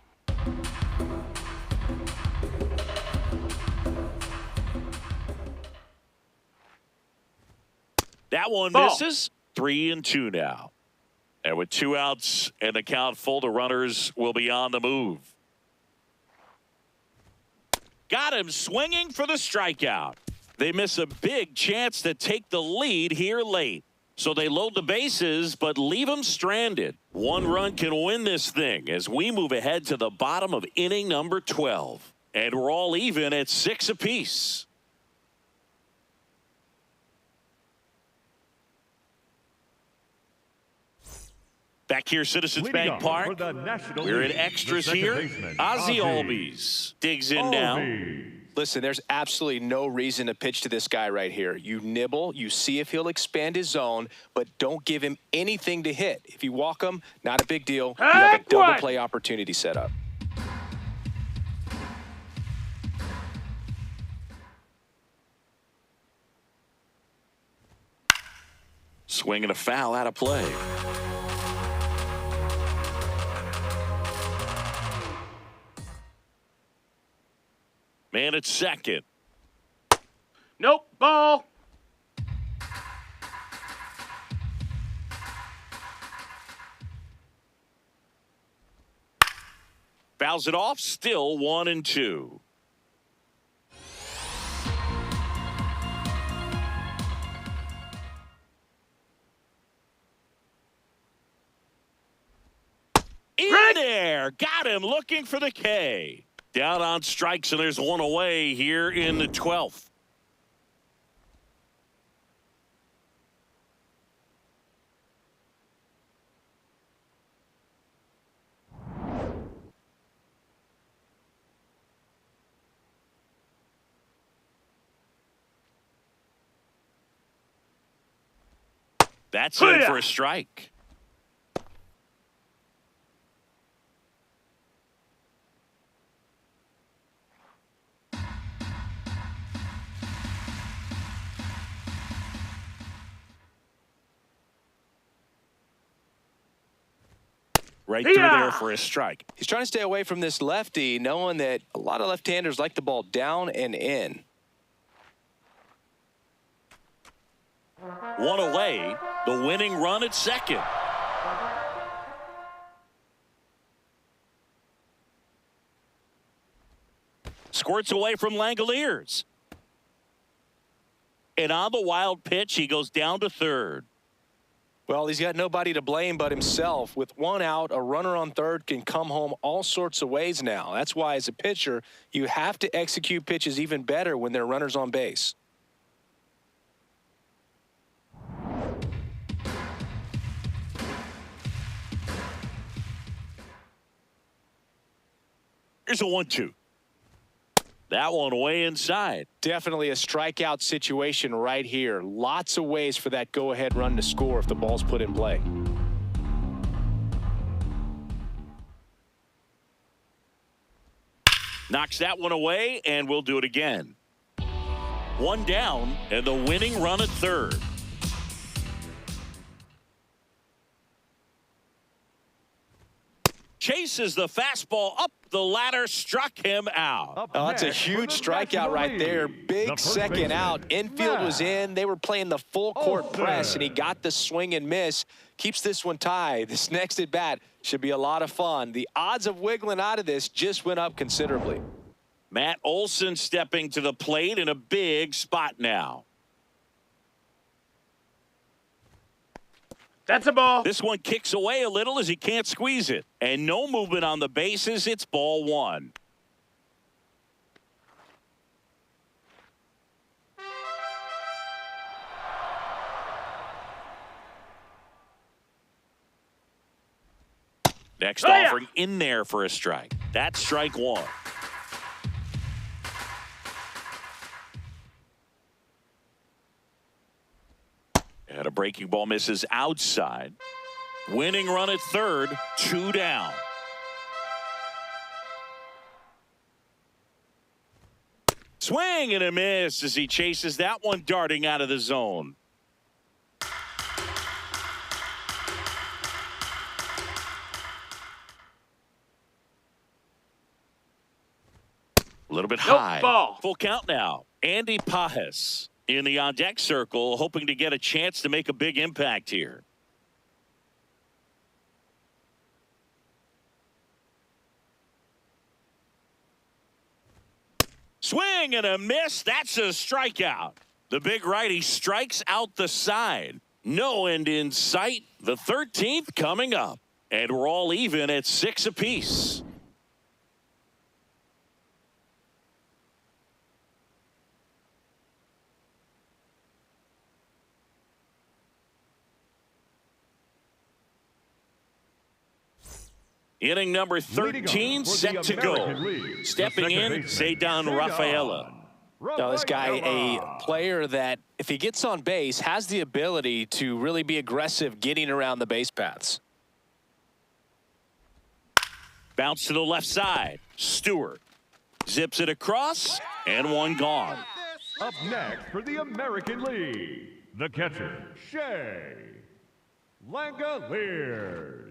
That one misses. 3-2 now. And with 2 outs and the count full, the runners will be on the move. Got him swinging for the strikeout. They miss a big chance to take the lead here late. So they load the bases, but leave them stranded. 1 run can win this thing as we move ahead to the bottom of inning number 12. And we're all even at 6 apiece. Back here, Citizens Bank Park. We're in extras here. Ozzie Albies digs in now. Listen, there's absolutely no reason to pitch to this guy right here. You nibble, you see if he'll expand his zone, but don't give him anything to hit. If you walk him, not a big deal. You have a double play opportunity set up. Swing and a foul out of play. Man at second. Nope. Ball. Fouls it off, still 1-2. In there, got him looking for the K. Down on strikes, and there's one away here in the 12th. That's in for a strike. Right through there for a strike. He's trying to stay away from this lefty, knowing that a lot of left-handers like the ball down and in. One away, the winning run at second. Squirts away from Langoliers. And on the wild pitch, he goes down to third. Well, he's got nobody to blame but himself. With one out, a runner on third can come home all sorts of ways now. That's why, as a pitcher, you have to execute pitches even better when there are runners on base. Here's a 1-2. That one way inside. Definitely a strikeout situation right here. Lots of ways for that go-ahead run to score if the ball's put in play. Knocks that one away, and we'll do it again. One down, and the winning run at third. Chases the fastball up the ladder, struck him out. Oh, that's a huge strikeout right there. Big second out. Infield was in. They were playing the full court press, and he got the swing and miss. Keeps this one tied. This next at bat should be a lot of fun. The odds of wiggling out of this just went up considerably. Matt Olson stepping to the plate in a big spot now. That's a ball. This one kicks away a little as he can't squeeze it. And no movement on the bases. It's ball one. Next offering in there for a strike. That's strike one. And a breaking ball misses outside. Winning run at third, 2 down. Swing and a miss as he chases that one darting out of the zone. A little bit high. Ball. Full count now. Andy Pajes in the on-deck circle, hoping to get a chance to make a big impact here. Swing and a miss. That's a strikeout. The big righty strikes out the side. No end in sight. The 13th coming up. And we're all even at 6 apiece. Inning number 13 set to go. Stepping in, Cedar Rafaela. Now, this guy, a player that, if he gets on base, has the ability to really be aggressive getting around the base paths. Bounce to the left side. Stewart zips it across, and one gone. Up next for the American League, the catcher, Shea Langoliers.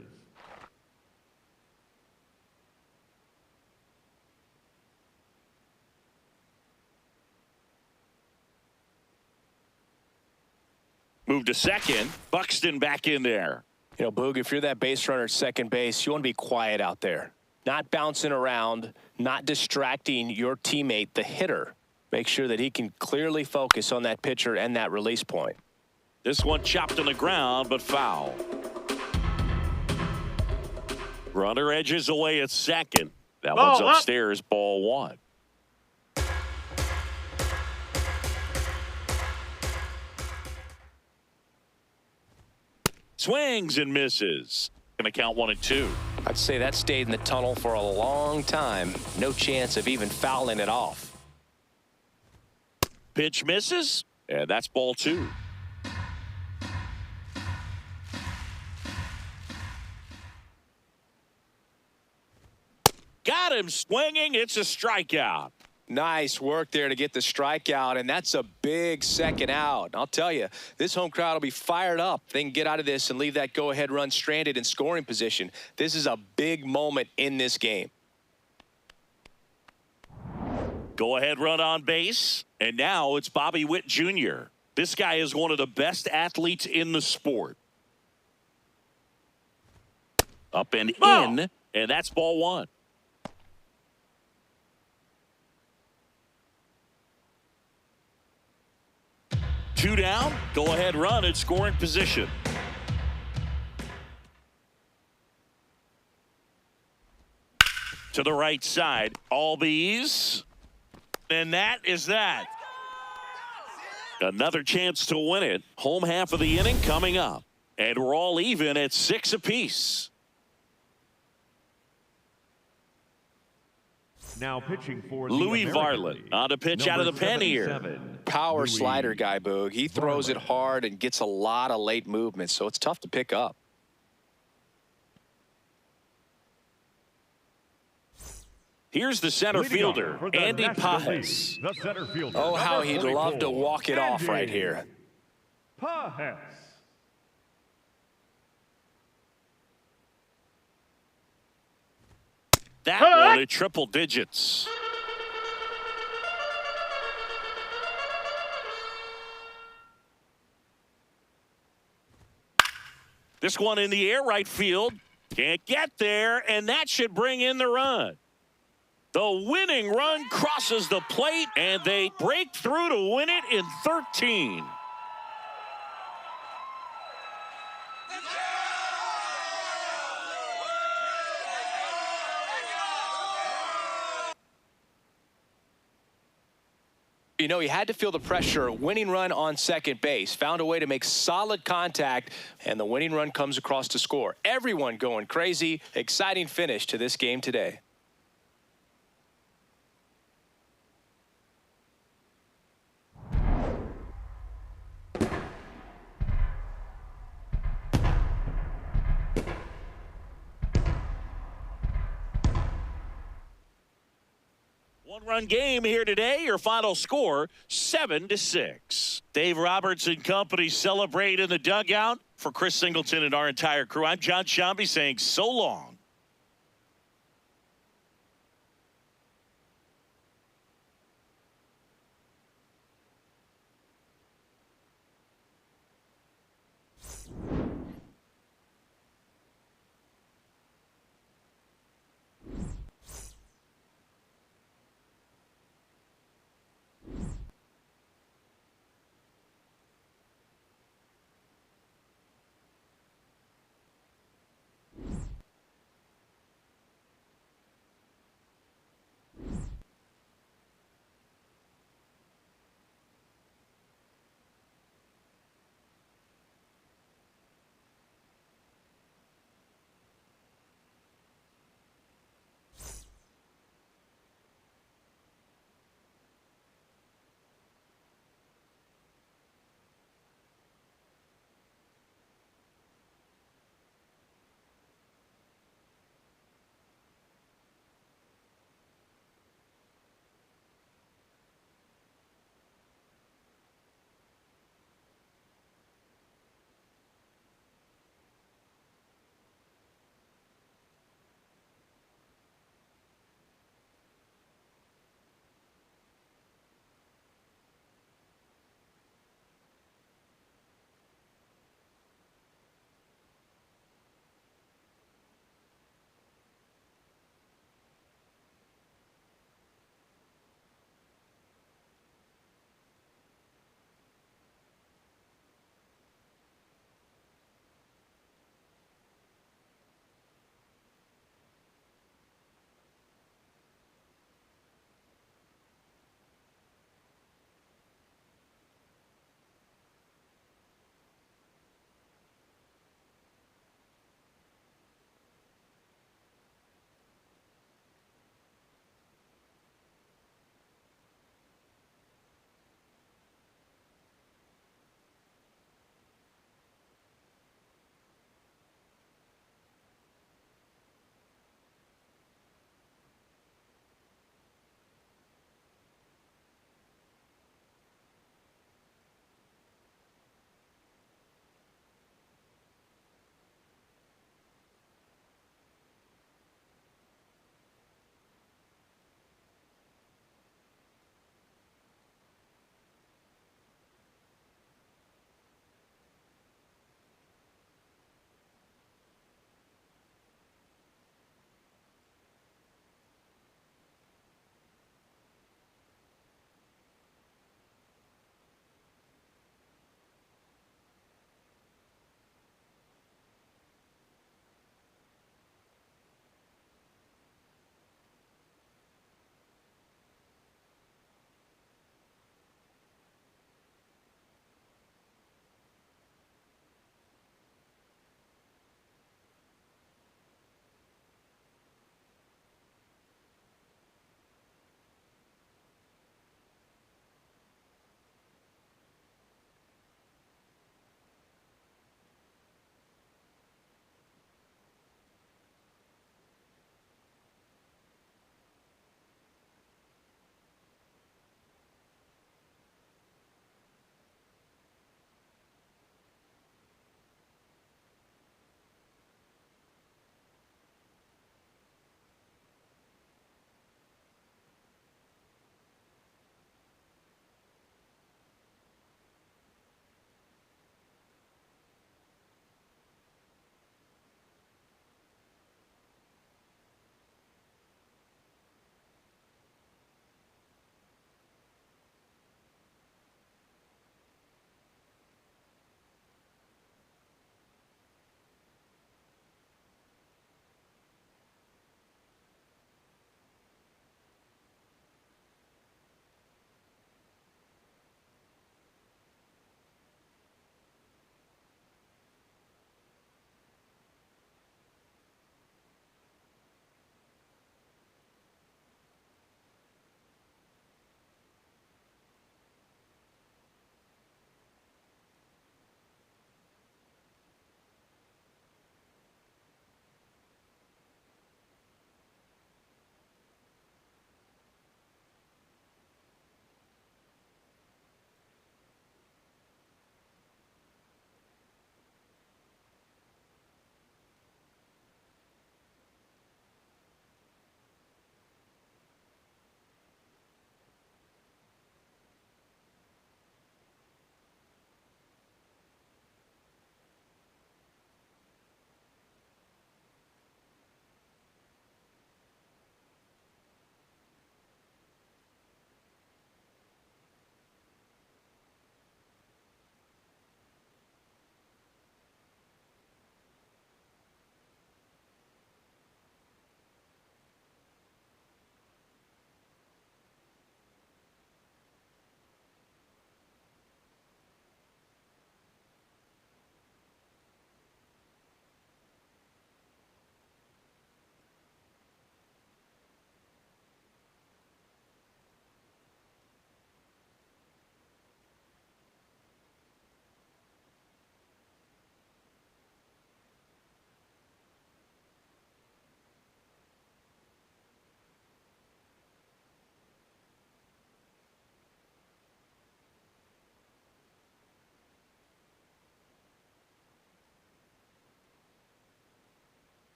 Move to second. Buxton back in there. You know, Boog, if you're that base runner at second base, you want to be quiet out there. Not bouncing around, not distracting your teammate, the hitter. Make sure that he can clearly focus on that pitcher and that release point. This one chopped on the ground, but foul. Runner edges away at second. That one's upstairs, ball one. Swings and misses. Gonna count 1 and 2. I'd say that stayed in the tunnel for a long time. No chance of even fouling it off. Pitch misses, and that's ball 2. Got him swinging. It's a strikeout. Nice work there to get the strikeout, and that's a big second out. I'll tell you, this home crowd will be fired up. They can get out of this and leave that go-ahead run stranded in scoring position. This is a big moment in this game. Go-ahead run on base, and now it's Bobby Witt Jr. This guy is one of the best athletes in the sport. Up and in, and that's ball 1. Two down, go-ahead run at scoring position. To the right side, Albies. And that is that. Another chance to win it. Home half of the inning coming up. And we're all even at 6 apiece. Now pitching for Louis the Varland on a pitch out of the pen here. Power slider guy, Boog. He throws it hard and gets a lot of late movement, so it's tough to pick up. Here's the center fielder, Andy Pajes. The center fielder. Oh, how he'd love to 44, walk it off right Andy here. Pajes. That one at triple digits. This one in the air right field. Can't get there, and that should bring in the run. The winning run crosses the plate, and they break through to win it in 13. You know, he had to feel the pressure. Winning run on second base. Found a way to make solid contact, and the winning run comes across to score. Everyone going crazy. Exciting finish to this game today. One-run game here today. Your final score, 7-6. Dave Roberts and company celebrate in the dugout. For Chris Singleton and our entire crew, I'm John Shambi saying so long.